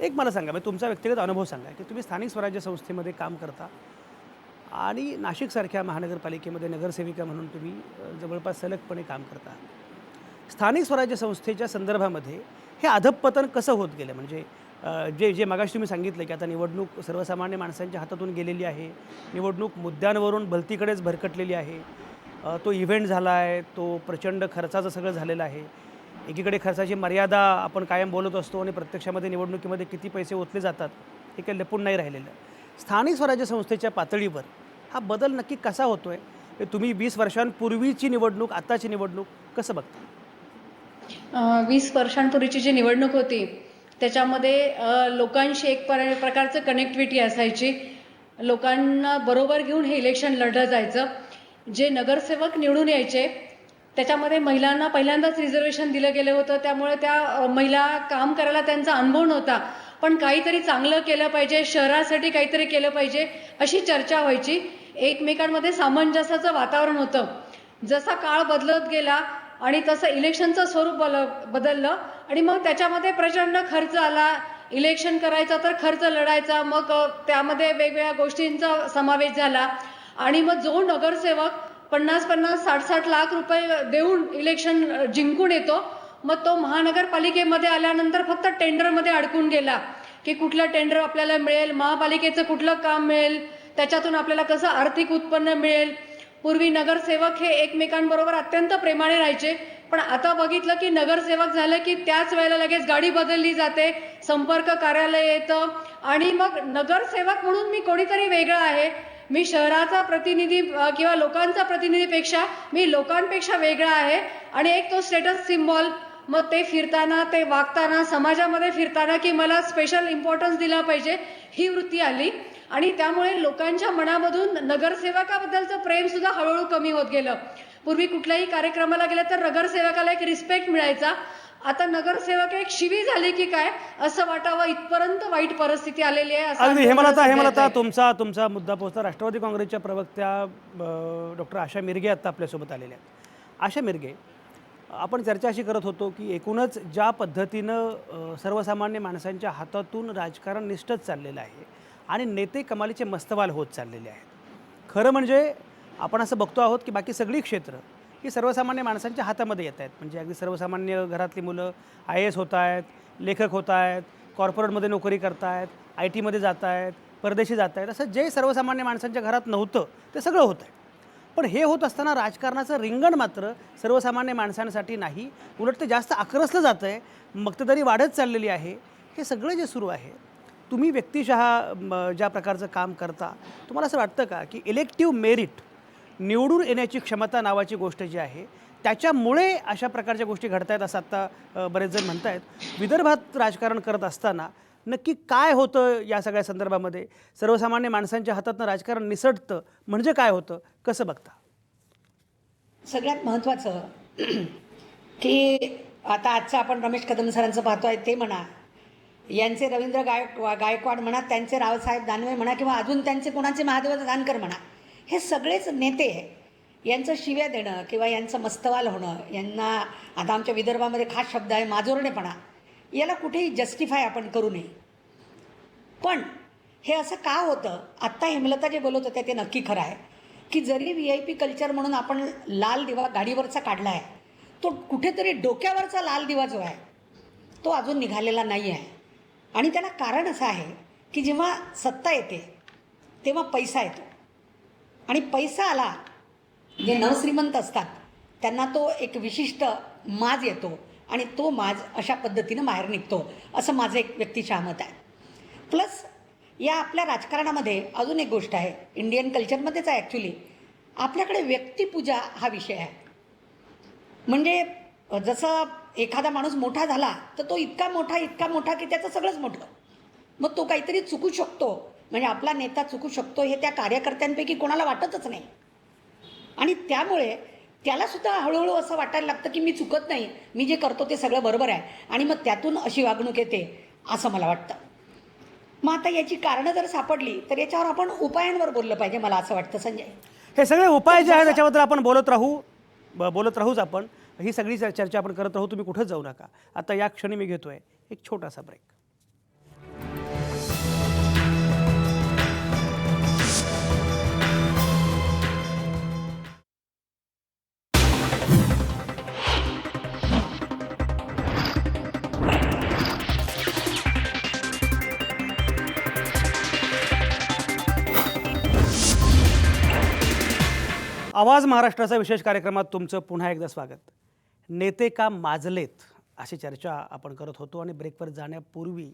एक मला सांगा, म्हणजे तुमचा व्यक्तिगत अनुभव सांगा की तुम्ही स्थानिक स्वराज्य संस्थेमध्ये काम करता आणि नाशिकसारख्या महानगरपालिकेमध्ये नगरसेविका म्हणून तुम्ही जवळपास सलगपणे काम करता. स्थानिक स्वराज्य संस्थेच्या संदर्भामध्ये हे अधःपतन कसं होत गेलं? म्हणजे जे मगाशी तुम्ही सांगितलं की आता निवडणूक सर्वसामान्य माणसांच्या हातातून गेलेली आहे, निवडणूक मुद्द्यांवरून भलतीकडेच भरकटलेली आहे, तो इव्हेंट झाला आहे, तो प्रचंड खर्चाचं सगळं झालेलं आहे. एकीकडे खर्चाची मर्यादा आपण कायम बोलत असतो आणि प्रत्यक्षामध्ये निवडणुकीमध्ये किती पैसे ओतले जातात हे काही लपून नाही राहिलेलं. स्थानिक स्वराज्य संस्थेच्या पातळीवर हा बदल नक्की कसा होतोय हे तुम्ही 20 वर्षांपूर्वीची निवडणूक आताची निवडणूक कसं बघता? 20 वर्षांपूर्वीची जी निवडणूक होती त्याच्यामध्ये लोकांशी एक प्रकारचं कनेक्टिव्हिटी असायची. लोकांना बरोबर घेऊन हे इलेक्शन लढलं जायचं. जे नगरसेवक निवडून यायचे त्याच्यामध्ये महिलांना पहिल्यांदाच रिझर्वेशन दिलं गेलं होतं. त्यामुळे त्या महिला काम करायला त्यांचा अनुभव नव्हता. पण काहीतरी चांगलं केलं पाहिजे, शहरासाठी काहीतरी केलं पाहिजे अशी चर्चा व्हायची. एकमेकांमध्ये सामंजस्याचं वातावरण होतं. जसा काळ बदलत गेला आणि तसं इलेक्शनचं स्वरूप बदललं आणि मग त्याच्यामध्ये प्रचंड खर्च आला. इलेक्शन करायचा तर खर्च लढायचा, मग त्यामध्ये वेगवेगळ्या गोष्टींचा समावेश झाला आणि मग जो नगरसेवक 50-50, 60-60 लाख रुपये देऊन इलेक्शन जिंकून येतो, मग तो महानगरपालिकेमध्ये आल्यानंतर फक्त टेंडरमध्ये अडकून गेला की कुठलं टेंडर आपल्याला मिळेल, महापालिकेचं कुठलं काम मिळेल, त्याच्यातून आपल्याला कसं आर्थिक उत्पन्न मिळेल. पूर्वी नगरसेवक हे एकमेकांबरोबर अत्यंत प्रेमाने राहायचे, पण आता बघितलं की नगरसेवक झालं की त्याच वेळेला लगेच गाडी बदलली जाते, संपर्क कार्यालय येतं आणि मग नगरसेवक म्हणून मी कोणीतरी वेगळं आहे, मी शहराचा प्रतिनिधी किंवा लोकांचा प्रतिनिधीपेक्षा मी लोकांपेक्षा वेगळा आहे आणि एक तो स्टेटस सिम्बॉल. मग ते फिरताना, ते वागताना, समाजामध्ये फिरताना की मला स्पेशल इम्पॉर्टन्स दिला पाहिजे ही वृत्ती आली आणि त्यामुळे लोकांच्या मनामधून नगरसेवकाबद्दलचं प्रेम सुद्धा हळूहळू कमी होत गेलं. पूर्वी कुठल्याही कार्यक्रमाला गेलं तर नगरसेवकाला एक रिस्पेक्ट मिळायचा. आता नगरसेवक एक शिवी झाली की काय असं वाटावं इथपर्यंत वाईट परिस्थिती आलेली आहे. अगदी हेमलता तुमचा मुद्दा पोहोचला. राष्ट्रवादी काँग्रेसच्या प्रवक्त्या डॉक्टर आशा मिरगे आता आपल्यासोबत आलेल्या आहेत. आशा मिरगे, आपण चर्चा अशी करत होतो की एकूणच ज्या पद्धतीनं सर्वसामान्य माणसांच्या हातातून राजकारण निष्ठच चाललेलं आहे आणि नेते कमालीचे मस्तवाल होत चाललेले आहेत. खरं म्हणजे आपण असं बघतो आहोत की बाकी सगळी क्षेत्र ही सर्वसामान्य माणसांच्या हातामध्ये येत आहेत. म्हणजे अगदी सर्वसामान्य घरातली मुलं IAS होत आहेत, लेखक होत आहेत, कॉर्पोरेटमध्ये नोकरी करत आहेत, IT मध्ये जात आहेत, परदेशी जात आहेत. असं जे सर्वसामान्य माणसांच्या घरात नव्हतं ते सगळं होत आहे. पण हे होत असताना राजकारणाचं रिंगण मात्र सर्वसामान्य माणसांसाठी नाही, उलट ते जास्त आक्रसलं जातं आहे, मक्तेदारी वाढत चाललेली आहे. हे सगळं जे सुरू आहे, तुम्ही व्यक्तिशः ज्या प्रकारचं काम करता, तुम्हाला असं वाटतं का की इलेक्टिव्ह मेरिट, निवडून येण्याची क्षमता नावाची गोष्ट जी आहे त्याच्यामुळे अशा प्रकारच्या गोष्टी घडत आहेत असं आत्ता बरेच जण म्हणत आहेत. विदर्भात राजकारण करत असताना नक्की काय होतं या सगळ्या संदर्भामध्ये? सर्वसामान्य माणसांच्या हातातनं राजकारण निसटतं म्हणजे काय होतं, कसं बघता? सगळ्यात महत्त्वाचं की आता आजचं आपण रमेश कदम सरांचं पाहतो आहे ते म्हणा, यांचे रवींद्र गायकवाड म्हणा, त्यांचे रावसाहेब दानवे म्हणा किंवा अजून त्यांचे कोणाचे महादेव जानकर म्हणा, हे सगळेच नेते यांचं शिव्या देणं किंवा यांचं मस्तवाल होणं, यांना आता आमच्या विदर्भामध्ये खास शब्द आहे माजोरडेपणा, याला कुठेही जस्टिफाय आपण करू नये. पण हे असं का होतं? आत्ता हेमलता जे बोलत होत्या ते नक्की खरं आहे की जरी VIP कल्चर म्हणून आपण लाल दिवा गाडीवरचा काढला आहे, तो कुठेतरी डोक्यावरचा लाल दिवा जो आहे तो अजून निघालेला नाही आहे. आणि त्याला कारण असं आहे की जेव्हा सत्ता येते तेव्हा पैसा येतो आणि पैसा आला, जे नवश्रीमंत असतात त्यांना तो एक विशिष्ट माज येतो आणि तो माज अशा पद्धतीनं बाहेर निघतो, असं माझं एक व्यक्तिशः मत आहे. प्लस या आपल्या राजकारणामध्ये अजून एक गोष्ट आहे, इंडियन कल्चरमध्येच आहे ॲक्च्युली, आपल्याकडे व्यक्तिपूजा हा विषय आहे. म्हणजे जसं एखादा माणूस मोठा झाला तर तो इतका मोठा की त्याचं सगळंच मोठं, मग तो काहीतरी चुकू शकतो, म्हणजे आपला नेता चुकू शकतो हे त्या कार्यकर्त्यांपैकी कोणाला वाटतच नाही. आणि त्यामुळे त्यालासुद्धा हळूहळू असं वाटायला लागतं की मी चुकत नाही, मी जे करतो ते सगळं बरोबर आहे आणि मग त्यातून अशी वागणूक येते असं मला वाटतं. मग आता याची कारणं जर सापडली तर याच्यावर आपण उपायांवर बोललं पाहिजे मला असं वाटतं संजय. हे सगळे उपाय जे आहेत त्याच्याबद्दल आपण बोलत राहूच. आपण ही सगळी चर्चा आपण करत राहू. तुम्ही कुठंच जाऊ नका. आता या क्षणी मी घेतोय एक छोटासा ब्रेक. आवाज महाराष्ट्राचा विशेष कार्यक्रमात तुमचं पुन्हा एकदा स्वागत. नेते का माजलेत अशी चर्चा आपण करत होतो आणि ब्रेकवर जाण्यापूर्वी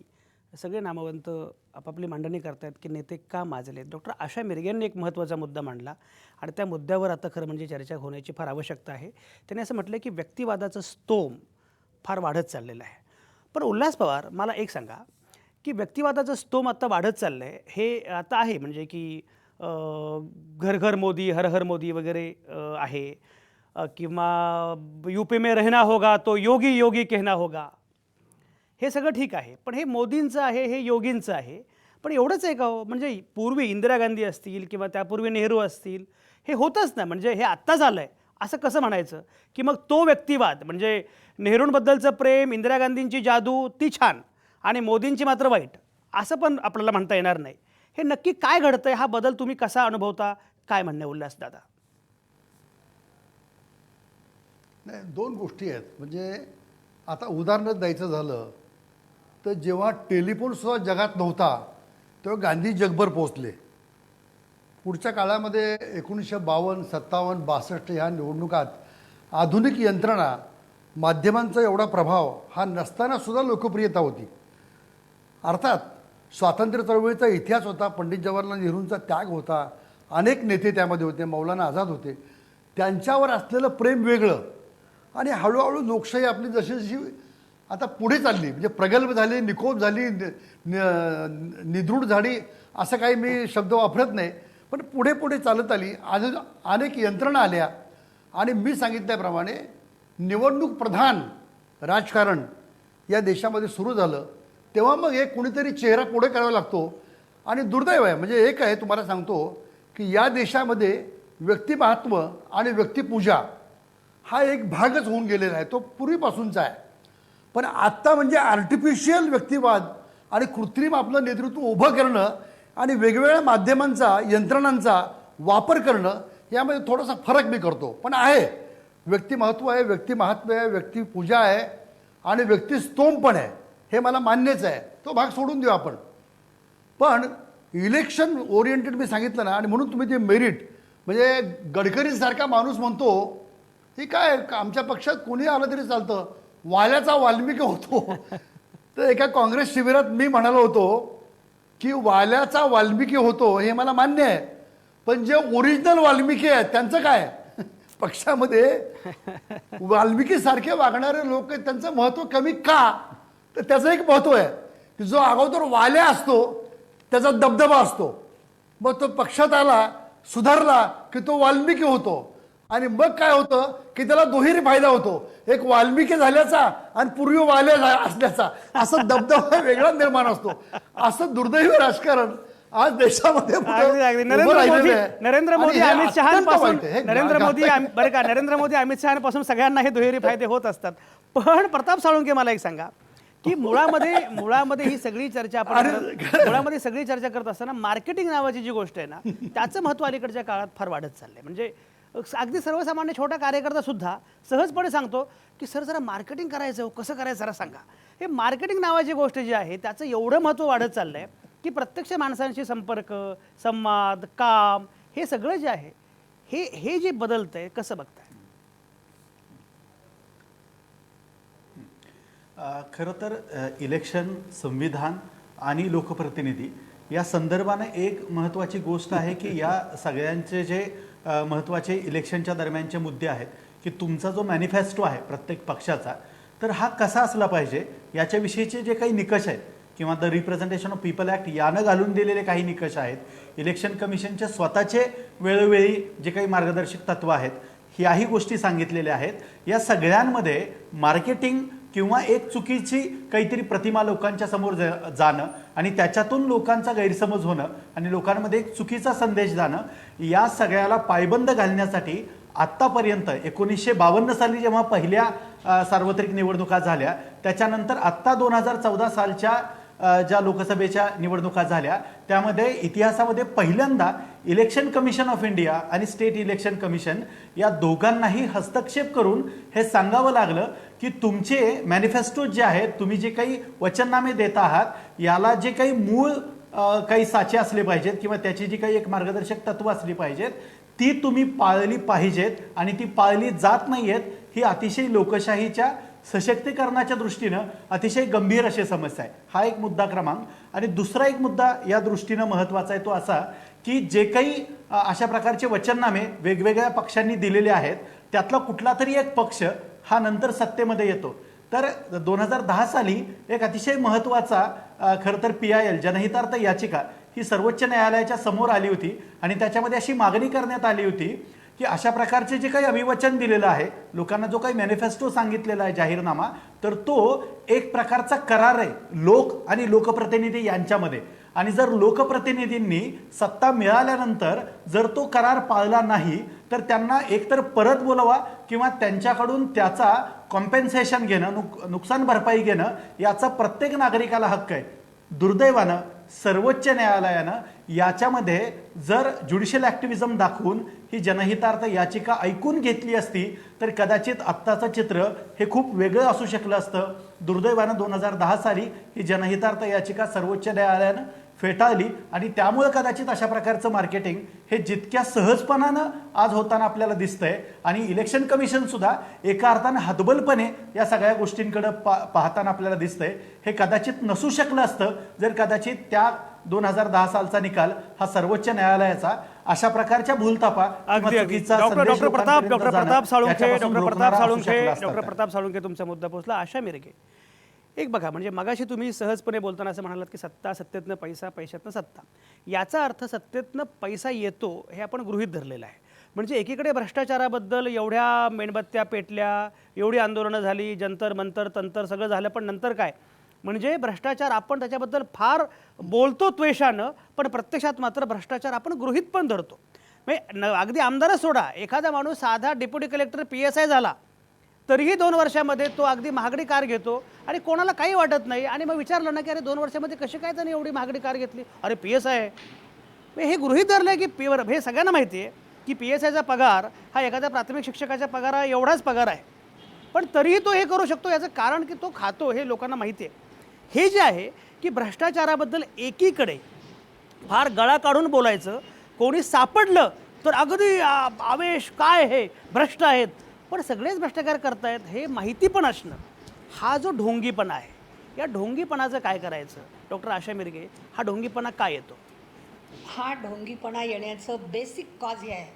सगळे नामवंत आपापली मांडणी करतायत की नेते का माजलेत. डॉक्टर आशा मिरगेंनी एक महत्त्वाचा मुद्दा मांडला आणि त्या मुद्द्यावर आता खरं म्हणजे चर्चा होण्याची फार आवश्यकता आहे. त्यांनी असं म्हटलं की व्यक्तिवादाचं स्तोम फार वाढत चाललेलं आहे. पण उल्हास पवार, मला एक सांगा की व्यक्तिवादाचं स्तोम आता वाढत चाललं आहे, हे आता आहे म्हणजे की घर घर मोदी, हर हर मोदी वगैरे आहे, किंवा यूपी में रहना होगा तो योगी योगी कहना होगा, हे सगळं ठीक आहे. पण हे मोदींचं आहे, हे योगींचं आहे. पण एवढंच आहे का हो? म्हणजे पूर्वी इंदिरा गांधी असतील किंवा त्यापूर्वी नेहरू असतील, हे होतच ना. म्हणजे हे आत्ता झालं आहे असं कसं म्हणायचं की मग तो व्यक्तिवाद म्हणजे नेहरूंबद्दलचं प्रेम, इंदिरा गांधींची जादू ती छान आणि मोदींची मात्र वाईट, असं पण आपल्याला म्हणता येणार नाही. हे नक्की काय घडतंय, हा बदल तुम्ही कसा अनुभवता, काय म्हणणं आहे उल्हास दादा? नाही, दोन गोष्टी आहेत. म्हणजे आता उदाहरणच द्यायचं झालं तर जेव्हा टेलिफोनसुद्धा जगात नव्हता तेव्हा गांधी जगभर पोहोचले. पुढच्या काळामध्ये 1952, 57, 62 ह्या निवडणुकात आधुनिक यंत्रणा, माध्यमांचा एवढा प्रभाव हा नसतानासुद्धा लोकप्रियता होती. अर्थात स्वातंत्र्य चळवळीचा इतिहास होता, पंडित जवाहरलाल नेहरूंचा त्याग होता, अनेक नेते त्यामध्ये होते, मौलाना आझाद होते, त्यांच्यावर असलेलं प्रेम वेगळं. आणि हळूहळू लोकशाही आपली जशी जशी आता पुढे चालली, म्हणजे प्रगल्भ झाली, निकोप झाली, निदृढ झाली, असं काही मी शब्द वापरत नाही, पण पुढे पुढे चालत आली. अजून अनेक यंत्रणा आल्या आणि मी सांगितल्याप्रमाणे निवडणूक प्रधान राजकारण या देशामध्ये सुरू झालं. तेव्हा मग एक कुणीतरी चेहरा पुढे करावा लागतो. आणि दुर्दैव आहे, म्हणजे एक आहे तुम्हाला सांगतो की या देशामध्ये व्यक्तिमहात्व आणि व्यक्तिपूजा हा एक भागच होऊन गेलेला आहे, तो पूर्वीपासूनचा आहे. पण आत्ता म्हणजे आर्टिफिशियल व्यक्तिवाद आणि कृत्रिम आपलं नेतृत्व उभं करणं आणि वेगवेगळ्या माध्यमांचा, यंत्रणांचा वापर करणं, यामध्ये थोडासा फरक मी करतो. पण आहे, व्यक्तिमहत्व आहे, व्यक्तिमहात्म्य आहे, व्यक्तिपूजा आहे आणि व्यक्तिस्तोम पण आहे, हे मला मान्यच आहे. तो भाग सोडून देऊ आपण. पण इलेक्शन ओरिएंटेड मी सांगितलं ना, आणि म्हणून तुम्ही ते मेरिट, म्हणजे गडकरींसारखा माणूस म्हणतो ही काय आमच्या पक्षात कोणी आलं तरी चालतं, वाल्याचा वाल्मिकी होतो. तर एका काँग्रेस शिबिरात मी म्हणालो होतो की वाल्याचा वाल्मिकी होतो हे मला मान्य आहे, पण जे ओरिजिनल वाल्मिकी आहेत त्यांचं काय? पक्षामध्ये वाल्मिकीसारखे वागणारे लोक आहेत, त्यांचं महत्त्व कमी का? तर त्याचं एक महत्त्व आहे की जो अगोदर वाल्या असतो त्याचा दबदबा असतो, मग तो पक्षात आला, सुधारला की तो वाल्मिकी होतो. आणि मग काय होतं की त्याला दुहेरी फायदा होतो, एक वाल्मिकी झाल्याचा आणि पूर्वी वाल्या असल्याचा, असा दबदबा वेगळा निर्माण असतो. असं दुर्दैवी राजकारण आज देशामध्ये नरेंद्र मोदी अमित शहापासून नरेंद्र मोदी अमित शहापासून सगळ्यांना हे दुहेरी फायदे होत असतात. पण प्रताप साळुंखे, मला एक सांगा की मुळामध्ये ही सगळी चर्चा मुळामध्ये सगळी चर्चा करत असताना मार्केटिंग नावाची जी गोष्ट आहे ना, त्याचं महत्त्व अलीकडच्या काळात फार वाढत चाललंय. म्हणजे अगदी सर्वसामान्य छोटा कार्यकर्ता सुद्धा सहजपणे सांगतो की सर जरा मार्केटिंग करायचं, कसं करायचं जरा सांगा. हे मार्केटिंग नावाची गोष्ट जी आहे त्याचं एवढं महत्त्व वाढत चाललं आहे की प्रत्यक्ष माणसांशी संपर्क, संवाद, काम, हे सगळं जे आहे हे जे बदलतंय, कसं बघताय? खरं तर इलेक्शन, संविधान आणि लोकप्रतिनिधी या संदर्भाने एक महत्त्वाची गोष्ट आहे की या सगळ्यांचे जे महत्त्वाचे इलेक्शनच्या दरम्यानचे मुद्दे आहेत की तुमचा जो मॅनिफेस्टो आहे प्रत्येक पक्षाचा, तर हा कसा असला पाहिजे याच्याविषयीचे जे काही निकष आहेत किंवा the representation of people act यानं घालून दिलेले काही निकष आहेत, इलेक्शन कमिशनचे स्वतःचे वेळोवेळी जे काही मार्गदर्शक तत्त्व आहेत, ह्याही गोष्टी सांगितलेल्या आहेत. या सगळ्यांमध्ये मार्केटिंग किंवा एक चुकीची काहीतरी प्रतिमा लोकांच्या समोर जाणं आणि त्याच्यातून लोकांचा गैरसमज होणं आणि लोकांमध्ये एक चुकीचा संदेश जाणं, या सगळ्याला पायबंद घालण्यासाठी आत्तापर्यंत 1952 साली जेव्हा पहिल्या सार्वत्रिक निवडणुका झाल्या, त्याच्यानंतर आत्ता 2014 सालच्या ज्या लोकसभेच्या निवडणुका झाल्या, त्यामध्ये इतिहासामध्ये पहिल्यांदा इलेक्शन कमिशन ऑफ इंडिया आणि स्टेट इलेक्शन कमिशन या दोघांनाही हस्तक्षेप करून हे सांगावं लागलं की तुमचे मॅनिफेस्टो जे आहेत, तुम्ही जे काही वचननामे देत आहात, याला जे काही मूळ काही साचे असले पाहिजेत किंवा त्याची जी काही एक मार्गदर्शक तत्व असली पाहिजेत, ती तुम्ही पाळली पाहिजेत आणि ती पाळली जात नाहीयेत ही अतिशय लोकशाहीच्या सशक्तीकरणाच्या दृष्टीनं अतिशय गंभीर अशी समस्या आहे. हा एक मुद्दा क्रमांक. आणि दुसरा एक मुद्दा या दृष्टीनं महत्त्वाचा आहे तो असा की जे काही अशा प्रकारचे वचननामे वेगवेगळ्या पक्षांनी दिलेले आहेत त्यातला कुठला तरी एक पक्ष हा नंतर सत्तेमध्ये येतो. तर 2010 साली एक अतिशय महत्त्वाचा खरं तर PIL जनहितार्थ याचिका ही सर्वोच्च न्यायालयाच्या समोर आली होती आणि त्याच्यामध्ये अशी मागणी करण्यात आली होती की अशा प्रकारचे जे काही अभिवचन दिलेलं आहे, लोकांना जो काही मॅनिफेस्टो सांगितलेला आहे, जाहीरनामा, तर तो एक प्रकारचा करार आहे लोक आणि लोकप्रतिनिधी यांच्यामध्ये. आणि जर लोकप्रतिनिधींनी सत्ता मिळाल्यानंतर जर तो करार पाळला नाही तर त्यांना एकतर परत बोलवा किंवा त्यांच्याकडून त्याचा कॉम्पेन्सेशन घेणं, नुकसान भरपाई घेणं याचा प्रत्येक नागरिकाला हक्क आहे. दुर्दैवानं सर्वोच्च न्यायालयानं याच्यामध्ये जर ज्युडिशियल ॲक्टिव्हिजम दाखवून ही जनहितार्थ याचिका ऐकून घेतली असती तर कदाचित आत्ताचं चित्र हे खूप वेगळं असू शकलं असतं. दुर्दैवानं 2010 साली ही जनहितार्थ याचिका सर्वोच्च न्यायालयानं फेटाळली आणि त्यामुळे कदाचित अशा प्रकारचं मार्केटिंग हे जितक्या सहजपणानं आज होताना आपल्याला दिसतंय. आणि इलेक्शन कमिशन सुद्धा एका अर्थानं हतबलपणे या सगळ्या गोष्टींकडे पाहताना आपल्याला दिसतंय. हे कदाचित नसू शकलं असतं जर कदाचित त्या 2010 सालचा निकाल हा सर्वोच्च न्यायालयाचा अशा प्रकारच्या भूलतापा डॉक्टर प्रताप साळुंखे तुमचा मुद्दा पोहोचला. आशा मिरगे, एक बघा, म्हणजे मगाशी तुम्ही सहजपणे बोलताना असं म्हणालात की सत्ता, सत्तेतनं पैसा, पैशातनं सत्ता. याचा अर्थ सत्तेतनं पैसा येतो हे आपण गृहीत धरलेलं आहे. म्हणजे एकीकडे भ्रष्टाचाराबद्दल एवढ्या मेणबत्त्या पेटल्या, एवढी आंदोलनं झाली, जंतर मंतर तंतर सगळं झालं, पण नंतर काय, म्हणजे भ्रष्टाचार आपण त्याच्याबद्दल फार बोलतो त्वेषानं, पण प्रत्यक्षात मात्र भ्रष्टाचार आपण गृहीत पण धरतो. म्हणजे अगदी आमदारच सोडा, एखादा माणूस साधा डेप्युटी कलेक्टर PSI झाला तरीही 2 वर्षामध्ये तो अगदी महागडी कार घेतो आणि कोणाला काही वाटत नाही. आणि मग विचारलं ना की अरे 2 वर्षामध्ये कशी काय त्याने एवढी महागडी कार घेतली, अरे PSI आहे. हे गृहीत धरलं आहे की हे सगळ्यांना माहिती आहे की PSIचा पगार हा एखाद्या प्राथमिक शिक्षकाच्या पगारा एवढाच पगार आहे, पण तरीही तो हे करू शकतो. याचं कारण की तो खातो हे लोकांना माहिती आहे. हे जे आहे की भ्रष्टाचाराबद्दल एकीकडे फार गळा काढून बोलायचं, कोणी सापडलं तर अगदी आवेश, काय हे भ्रष्ट आहेत, पण सगळेच भ्रष्टाचार करतायत हे माहिती पण असणं, हा जो ढोंगीपणा आहे, या ढोंगीपणाचं काय करायचं? डॉक्टर आशा मिरगे, हा ढोंगीपणा काय येतो? हा ढोंगीपणा येण्याचं बेसिक कॉज हे आहे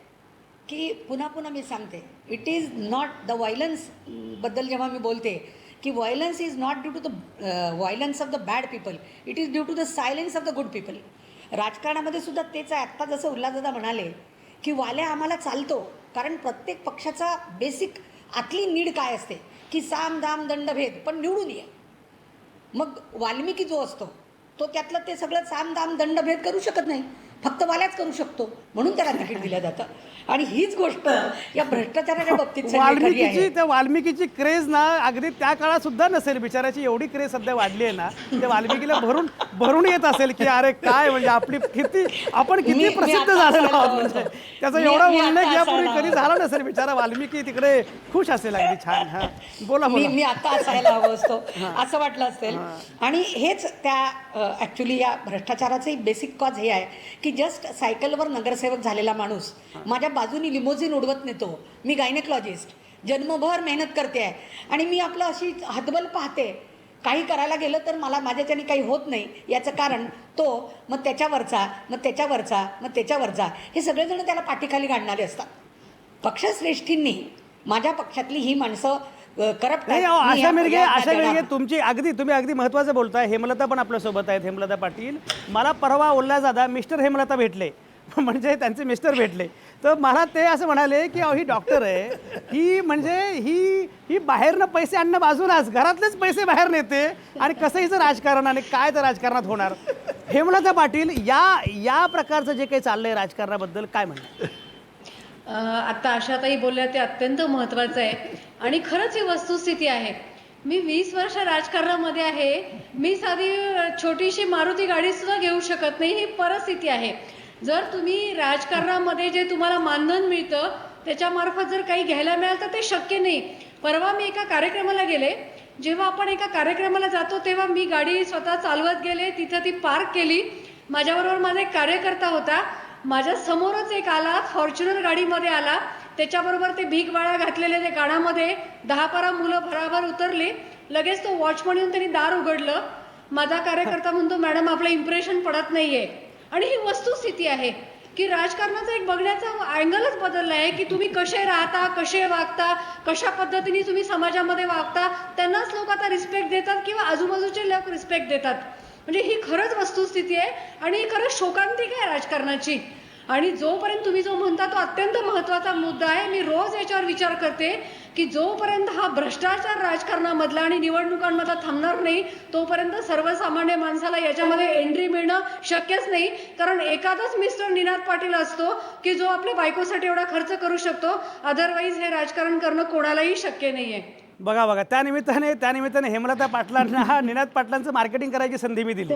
की पुन्हा पुन्हा मी सांगते, it is not the violence बद्दल जेव्हा मी बोलते की violence is not due to the violence of the bad people, it is due to the silence of the good people. राजकारणामध्ये सुद्धा तेच आहे. आत्ता जसं उल्हासदादा म्हणाले की वाल्या आम्हाला चालतो, कारण प्रत्येक पक्षाचा बेसिक आतली नीड काय असते की साम दाम दंडभेद, पण निवडून ये. मग वाल्मिकी जो असतो तो त्यातलं ते सगळं साम दाम दंडभेद करू शकत नाही, फक्त वाल्याच करू शकतो, म्हणून त्याला तिकीट दिलं जातं. आणि हीच गोष्ट या भ्रष्टाचाराच्या बाबतीत वाल्मिकीची क्रेज ना अगदी त्या काळात सुद्धा नसेल. बिचाराची एवढी क्रेज सध्या वाढली आहे ना, त्या वाल्मिकीला भरून भरून येत असेल की अरे काय, म्हणजे आपण किती प्रसिद्ध झालेलो आहोत. म्हणजे त्याचा एवढा उल्लेख यापूर्वी कधी झाला नसेल. बिचारा वाल्मिकी तिकडे खुश असेल अगदी छान. हा बोला. मी आता असायला हवं असतो असं वाटलं असेल. आणि हेच त्या ऍक्च्युली या भ्रष्टाचाराचे बेसिक कॉज हे आहे की जस्ट सायकलवर नगरसेवक झालेला माणूस माझ्या बाजूनी लिमोझिन उडवत नेतो. मी गायनेकॉलॉजिस्ट, जन्मभर मेहनत करते आहे आणि मी आपलं अशी हतबल पाहते, काही करायला गेलं तर माझ्याच्याने काही होत नाही. याचं कारण तो मग त्याच्यावरचा, मग त्याच्यावरचा, मग त्याच्यावरचा, हे सगळेजण त्याला पाठीखाली घालणारे असतात. पक्षश्रेष्ठींनी, माझ्या पक्षातली ही माणसं करप्ट. आशा मिरगे तुम्ही अगदी महत्त्वाचं बोलताय. हेमलता पण आपल्यासोबत आहेत, हेमलता पाटील. मला परवा उल्हासदादा मिस्टर हेमलता भेटले, म्हणजे त्यांचे मिस्टर भेटले, तर मला ते असं म्हणाले की ही डॉक्टर आहे, ही म्हणजे ही बाहेरनं पैसे आणणं बाजूलाच घरातलेच पैसे बाहेर नेते आणि कसं हिचं राजकारण आणि काय तर राजकारणात होणार. हेमलता पाटील, या प्रकारचं जे काही चाललंय राजकारणाबद्दल काय म्हणणं? आता आशाताई बोलल्या ते अत्यंत महत्त्वाचं आहे आणि खरंच ही वस्तुस्थिती आहे. मी 20 वर्ष राजकारणामध्ये आहे. मी साधी छोटीशी मारुती गाडी सुद्धा घेऊ शकत नाही, ही परिस्थिती आहे. जर तुम्ही राजकारणामध्ये जे तुम्हाला मानधन मिळतं त्याच्यामार्फत जर काही घ्यायला मिळालं तर ते शक्य नाही. परवा मी एका कार्यक्रमाला गेले. जेव्हा आपण एका कार्यक्रमाला जातो तेव्हा मी गाडी स्वतः चालवत गेले, तिथं ती पार्क केली. माझ्याबरोबर माझा एक कार्यकर्ता होता माझ्या समोरच एक आला, फॉर्च्युनर गाडीमध्ये आला, त्याच्याबरोबर ते भीकवाळा घातलेले ते गाण्यामध्ये 10-12 मुलं भराभर उतरली. लगेच तो वॉचमन येऊन त्यांनी दार उघडलं. माझा कार्यकर्ता म्हणतो, मॅडम आपलं इम्प्रेशन पडत नाहीये. आणि ही वस्तुस्थिती आहे की राजकारणाचा एक बघण्याचा अँगलच बदलला आहे की तुम्ही कसे राहता, कसे वागता, कशा पद्धतीने तुम्ही समाजामध्ये वागता, त्यांनाच लोक आता रिस्पेक्ट देतात किंवा आजूबाजूचे लोक रिस्पेक्ट देतात. म्हणजे ही खरंच वस्तुस्थिती आहे आणि ही खरंच शोकांतिक आहे राजकारणाची. आणि जोपर्यंत तुम्ही जो म्हणता तो अत्यंत महत्त्वाचा मुद्दा आहे. मी रोज याच्यावर विचार करते की जोपर्यंत हा भ्रष्टाचार राजकारणामधला आणि निवडणुकांमधला थांबणार नाही तोपर्यंत सर्वसामान्य माणसाला याच्यामध्ये एंट्री मिळणं शक्यच नाही. कारण एखादाच मिस्टर निनाद पाटील असतो की जो आपल्या बायकोसाठी एवढा खर्च करू शकतो. अदरवाईज हे राजकारण करणं कोणालाही शक्य नाहीये. बघा त्यानिमित्ताने हेमलता पाटलांना निनाद पाटलांचं मार्केटिंग करायची संधी मी दिली.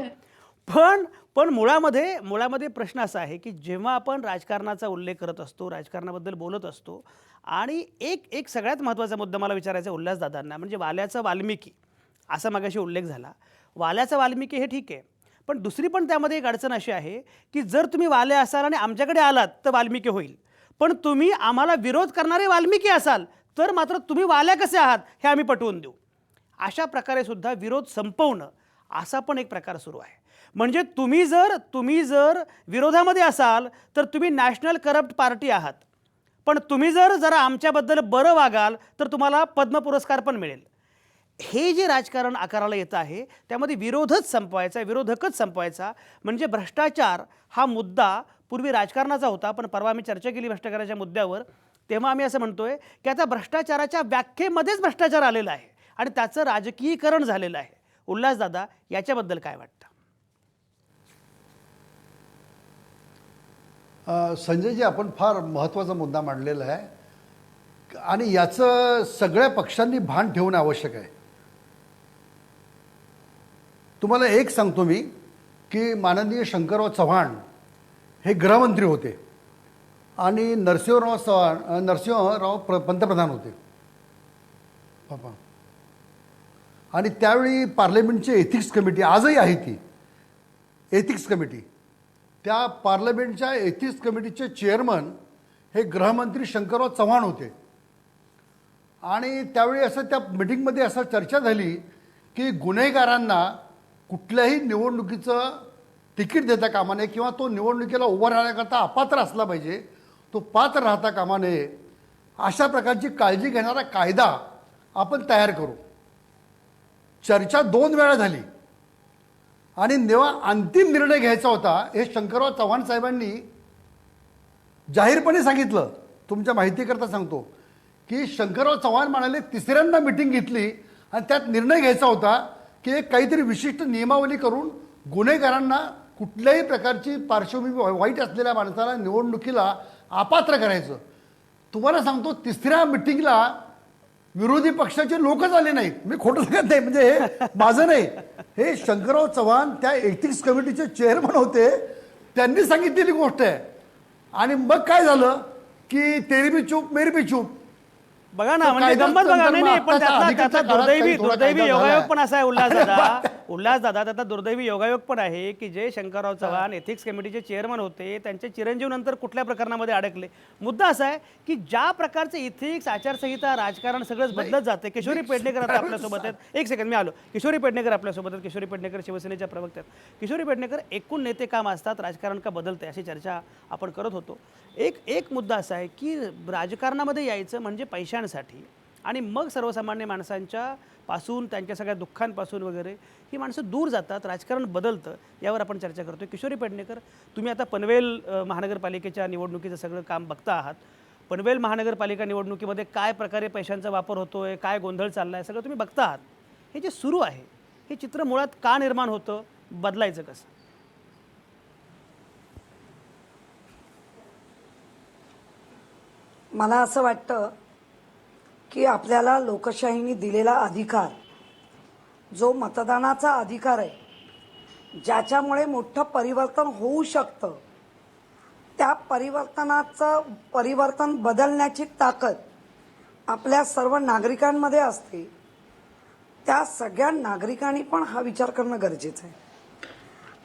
पण मुळामध्ये प्रश्न असा आहे की जेव्हा आपण राजकारणाचा उल्लेख करत असतो, राजकारणाबद्दल बोलत असतो आणि एक सगळ्यात महत्त्वाचा मुद्दा मला विचारायचा आहे उल्हासदादांना, म्हणजे वाल्याचा वाल्मिकी असा मगाशी उल्लेख झाला. वाल्याचा वाल्मिकी हे ठीक आहे, पण दुसरी पण त्यामध्ये एक अडचण अशी आहे की जर तुम्ही वाले असाल आणि आमच्याकडे आलात तर वाल्मिकी होईल, पण तुम्ही आम्हाला विरोध करणारे वाल्मिकी असाल तर मात्र तुम्ही वाल्या कसे आहात हे आम्ही पटवून देऊ. अशा प्रकारे सुद्धा विरोध संपवणं असा पण एक प्रकार सुरू आहे. म्हणजे तुम्ही जर विरोधामध्ये असाल तर तुम्ही नॅशनल करप्ट पार्टी आहात, पण तुम्ही जरा आमच्याबद्दल बरं वागाल तर तुम्हाला पद्म पुरस्कार पण मिळेल. हे जे राजकारण आकाराला येतं आहे त्यामध्ये विरोधकच संपवायचा. म्हणजे भ्रष्टाचार हा मुद्दा पूर्वी राजकारणाचा होता, पण परवा आम्ही चर्चा केली भ्रष्टाचाराच्या मुद्द्यावर, तेव्हा आम्ही असं म्हणतोय की आता भ्रष्टाचाराच्या व्याख्येमध्येच भ्रष्टाचार आलेला आहे आणि त्याचं राजकीयीकरण झालेलं आहे. उल्हासदादा याच्याबद्दल काय वाटतं? संजयजी, आपण फार महत्त्वाचा मुद्दा मांडलेला आहे आणि याचं सगळ्या पक्षांनी भान ठेवणं आवश्यक आहे. तुम्हाला एक सांगतो मी की माननीय शंकरराव चव्हाण हे गृहमंत्री होते आणि नरसिंहराव पंतप्रधान होते पापा. आणि त्यावेळी पार्लमेंटची एथिक्स कमिटी, आजही आहे ती एथिक्स कमिटी, त्या पार्लमेंटच्या एथिक्स कमिटीचे चेअरमन हे गृहमंत्री शंकरराव चव्हाण होते. आणि त्यावेळी असं त्या मिटिंगमध्ये असं चर्चा झाली की गुन्हेगारांना कुठल्याही निवडणुकीचं तिकीट देता कामा नये किंवा तो निवडणुकीला उभा राहण्याकरता अपात्र असला पाहिजे, तो पात्र राहता कामा नये, अशा प्रकारची काळजी घेणारा कायदा आपण तयार करू. चर्चा 2 वेळा झाली आणि जेव्हा अंतिम निर्णय घ्यायचा होता हे शंकरराव चव्हाण साहेबांनी जाहीरपणे सांगितलं. तुमच्या माहितीकरता सांगतो की शंकरराव चव्हाण म्हणाले, तिसऱ्यांदा मिटिंग घेतली आणि त्यात निर्णय घ्यायचा होता की एक काहीतरी विशिष्ट नियमावली करून गुन्हेगारांना कुठल्याही प्रकारची पार्श्वभूमी वाईट असलेल्या माणसाला निवडणुकीला अपात्र करायचं. तुम्हाला सांगतो, तिसऱ्या मिटिंगला विरोधी पक्षाचे लोकच आले नाहीत. मी खोटं सांगत नाही, म्हणजे हे माझं नाही, हे शंकरराव चव्हाण त्या एथिक्स कमिटीचे चेअरमन होते, त्यांनी सांगितलेली गोष्ट आहे. आणि मग काय झालं की तेरी भी चूप मेरी भी चूप. बघा ना, म्हणजे गंमत बघा. नाही, पण त्यातला दुर्दैवी योगायोग पण असा आहे उल्हासदादा त्यातला दुर्दैवी योगायोग पण आहे की जे शंकरराव चव्हाण एथिक्स कमिटीचे चेअरमन होते त्यांचे चिरंजीव नंतर कुठल्या प्रकरणामध्ये अडकले. मुद्दा असा आहे की ज्या प्रकारचे इथिक्स, आचारसंहिता, राजकारण सगळंच बदलत जाते. किशोरी पेडणेकर आता आपल्यासोबत आहेत. एक सेकंड, मी आलो. किशोरी पेडणेकर आपल्यासोबत आहेत. किशोरी पेडणेकर शिवसेनेच्या प्रवक्त्या आहेत. किशोरी पेडणेकर, एकूण नेते काम असतात, राजकारण का बदलते अशी चर्चा आपण करत होतो. एक मुद्दा असा आहे की राजकारणामध्ये यायचं म्हणजे पैशांसाठी आणि मग सर्वसामान्य माणसांच्या पासून, त्यांच्या सगळ्या दुःखांपासून वगैरे ही माणसं दूर जातात, राजकारण बदलतं. यावर आपण चर्चा करतोय. किशोरी पेडणेकर, तुम्ही आता पनवेल महानगरपालिकेच्या निवडणुकीचं सगळं काम बघता आहात. पनवेल महानगरपालिका निवडणुकीमध्ये काय प्रकारे पैशांचा वापर होतोय, काय गोंधळ चालला आहे, सगळं तुम्ही बघता आहात. हे जे सुरू आहे हे चित्र मुळात का निर्माण होतं, बदलायचं कसं? मला असं वाटतं की आपल्याला लोकशाहीने दिलेला अधिकार, जो मतदानाचा अधिकार आहे, ज्याच्यामुळे मोठं परिवर्तन होऊ शकतं, त्या परिवर्तन बदलण्याची ताकद आपल्या सर्व नागरिकांमध्ये असते. त्या सगळ्या नागरिकांनी पण हा विचार करणं गरजेचं आहे.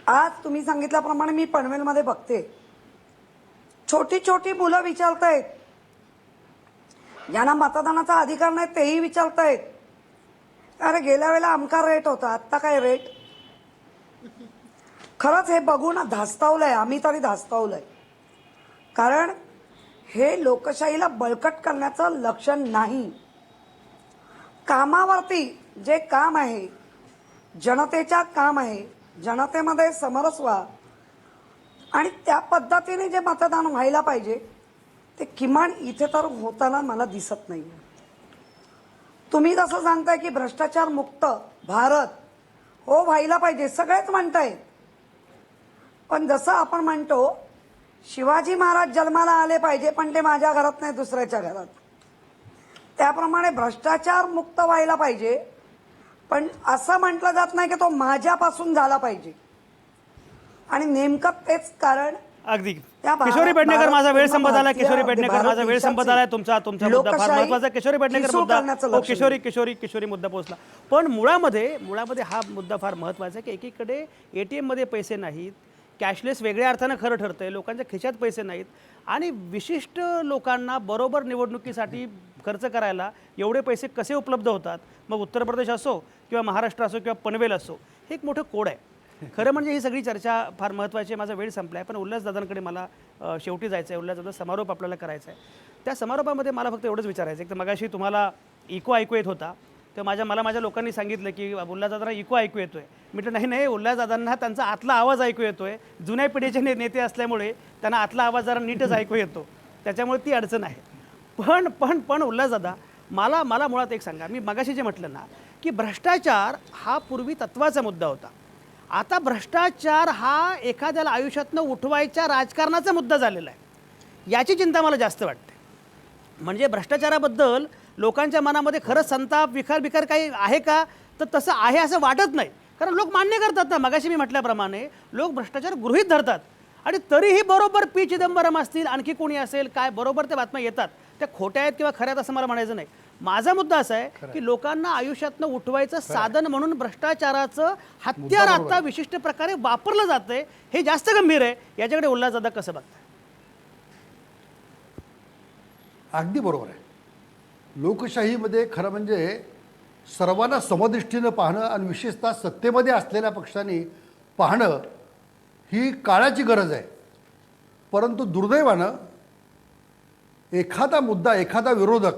आज तुम्ही सांगितल्याप्रमाणे मी पनवेलमध्ये बघते छोटी छोटी मुलं विचारतायत, ज्यांना मतदानाचा अधिकार नाही तेही विचारतायत, अरे गेल्या वेळेला अमका रेट होता, आत्ता काय रेट? खरंच हे बघून धास्तावलंय, आम्ही तरी धास्तावलंय. कारण हे लोकशाहीला बळकट करण्याचं लक्षण नाही. कामावरती जे काम आहे, जनतेच्या काम आहे, जनतेमध्ये समरस व्हा आणि त्या पद्धतीने जे मतदान व्हायला पाहिजे ते किमान इथे तर होताना मला दिसत नाही. तुम्ही जसं सांगताय की भ्रष्टाचार मुक्त भारत हो व्हायला पाहिजे, सगळेच म्हणताय. पण जसं आपण म्हणतो शिवाजी महाराज जन्माला आले पाहिजे, पण ते माझ्या घरात नाही दुसऱ्याच्या घरात, त्याप्रमाणे भ्रष्टाचार मुक्त व्हायला पाहिजे, पण असं म्हटलं जात नाही की तो माझ्यापासून झाला पाहिजे. आणि नेमकं तेच कारण अगदी. त्या भारत- किशोरी पेडणेकर, भारत माझा वेळ पूर्ण संपत आला. भारतीय किशोरी पेडणेकर, भारत माझा वेळ संपत आला. तुमचा मुद्दा फार लोकशाही महत्वाचा. किशोरी पेडणेकर ठिसूळ मुद्दा, करण्याचं हो, लक्षण किशोरी मुद्दा पोहोचला. पण मुळामध्ये हा मुद्दा फार महत्वाचा आहे की एकीकडे ATM मध्ये पैसे नाहीत, कॅशलेस वेगळ्या अर्थानं खरं ठरतंय, लोकांच्या खिशात पैसे नाहीत आणि विशिष्ट लोकांना बरोबर निवडणुकीसाठी खर्च करायला एवढे पैसे कसे उपलब्ध होतात? मग उत्तर प्रदेश असो किंवा महाराष्ट्र असो किंवा पनवेल असो, हे एक मोठं कोड आहे. खरं म्हणजे ही सगळी चर्चा फार महत्त्वाची आहे. माझा वेळ संपला आहे, पण उल्हासदादांकडे मला शेवटी जायचं आहे. उल्हासदादा, समारोप आपल्याला करायचा आहे. त्या समारोपामध्ये मला फक्त एवढंच विचारायचं आहे की मगाशी तुम्हाला इको ऐकू येत होता, तर मला माझ्या लोकांनी सांगितलं की उल्हासदादांना इको ऐकू येतोय. म्हटलं नाही, उल्हासदादांना त्यांचा आतला आवाज ऐकू येतोय. जुन्या पिढीचे नेते असल्यामुळे त्यांना आतला आवाज जरा नीटच ऐकू येतो, त्याच्यामुळे ती अडचण आहे. पण उल्हासदादा, मला मुळात एक सांगा, मी मगाशी जे म्हटलं ना की भ्रष्टाचार हा पूर्वी तत्वाचा मुद्दा होता, आता भ्रष्टाचार हा एखाद्याला आयुष्यातनं उठवायच्या राजकारणाचा मुद्दा झालेला आहे. याची चिंता मला जास्त वाटते. म्हणजे भ्रष्टाचाराबद्दल लोकांच्या मनामध्ये खरंच संताप, विकार काही आहे का? तर तसं आहे असं वाटत नाही, कारण लोक मान्य करतात ना. मगाशी मी म्हटल्याप्रमाणे लोक भ्रष्टाचार गृहीत धरतात आणि तरीही बरोबर पी चिदंबरम असतील, आणखी कोणी असेल, काय बरोबर त्या बातम्या येतात. त्या खोट्या आहेत किंवा खऱ्यात असं मला म्हणायचं नाही. माझा मुद्दा असा आहे की लोकांना आयुष्यातनं उठवायचं साधन म्हणून भ्रष्टाचाराचं हत्यार आता विशिष्ट प्रकारे वापरलं जातंय, हे जास्त गंभीर आहे. याच्याकडे उल्हासदादा कसं बघताय? अगदी बरोबर आहे. लोकशाहीमध्ये खरं म्हणजे सर्वांना समदृष्टीनं पाहणं आणि विशेषतः सत्तेमध्ये असलेल्या पक्षांनी पाहणं ही काळाची गरज आहे. परंतु दुर्दैवानं एखादा मुद्दा, एखादा विरोधक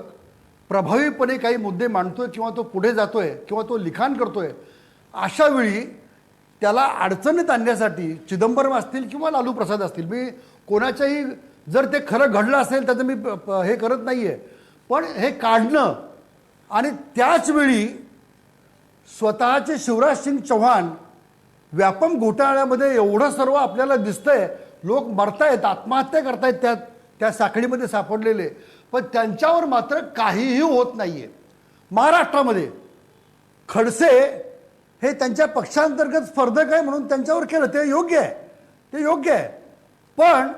प्रभावीपणे काही मुद्दे मांडतोय किंवा तो पुढे जातोय किंवा तो लिखाण करतोय, अशा वेळी त्याला अडचणीत आणण्यासाठी चिदंबरम असतील किंवा लालू प्रसाद असतील, मी कोणाच्याही जर ते खरं घडलं असेल त्याचं मी हे करत नाही आहे, पण हे काढणं आणि त्याच वेळी स्वतःचे शिवराज सिंग चौहान व्यापम घोटाळ्यामध्ये एवढं सर्व आपल्याला दिसतंय, लोक मरतायत, आत्महत्या करतायत त्या साखळीमध्ये सापडलेले, पण त्यांच्यावर मात्र काहीही होत नाहीये. महाराष्ट्रामध्ये खडसे हे त्यांच्या पक्षांतर्गत स्पर्धक आहे म्हणून त्यांच्यावर केलं, ते योग्य आहे. पण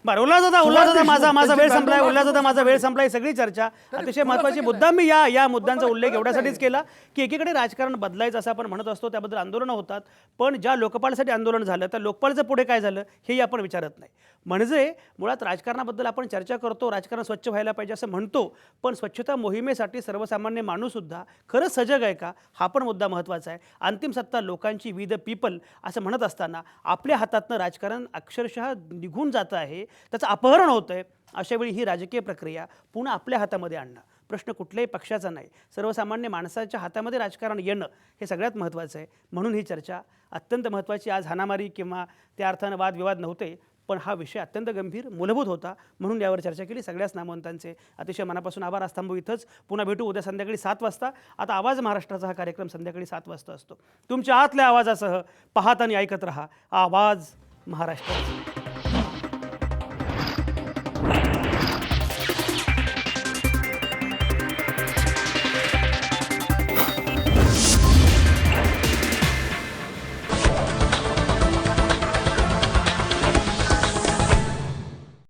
बरं, उल्हासदादा, माझा वेळ संपलाय. उल्हासदादा, माझा वेळ संपलाय. सगळी चर्चा अतिशय महत्त्वाची. मुद्दा मी या मुद्द्यांचा उल्लेख एवढ्यासाठीच केला की एकीकडे राजकारण बदलायचं असं आपण म्हणत असतो, त्याबद्दल आंदोलनं होतात, पण ज्या लोकपालसाठी आंदोलन झालं त्या लोकपालचं पुढे काय झालं हेही आपण विचारत नाही. म्हणजे मुळात राजकारणाबद्दल आपण चर्चा करतो, राजकारण स्वच्छ व्हायला पाहिजे असं म्हणतो, पण स्वच्छता मोहिमेसाठी सर्वसामान्य माणूससुद्धा खरंच सजग आहे का, हा पण मुद्दा महत्त्वाचा आहे. अंतिम सत्ता लोकांची, वी द पीपल असं म्हणत असताना आपल्या हातातनं राजकारण अक्षरशः निघून जातं आहे, त्याचं अपहरण होतं आहे. अशावेळी ही राजकीय प्रक्रिया पुन्हा आपल्या हातामध्ये आणणं, प्रश्न कुठल्याही पक्षाचा नाही, सर्वसामान्य माणसाच्या हातामध्ये राजकारण येणं हे सगळ्यात महत्त्वाचं आहे. म्हणून ही चर्चा अत्यंत महत्त्वाची. आज हाणामारी किंवा त्या अर्थानं वादविवाद नव्हते, पण हा विषय अत्यंत गंभीर, मूलभूत होता, म्हणून यावर चर्चा केली. सगळ्याच नामवंतांचे अतिशय मनापासून आभार. आज थांबू इथंच. पुन्हा भेटू उद्या संध्याकाळी 7 वाजता. आता आवाज महाराष्ट्राचा हा कार्यक्रम संध्याकाळी 7 वाजता असतो. तुमच्या आतल्या आवाजासह पाहत आणि ऐकत रहा आवाज महाराष्ट्राचा.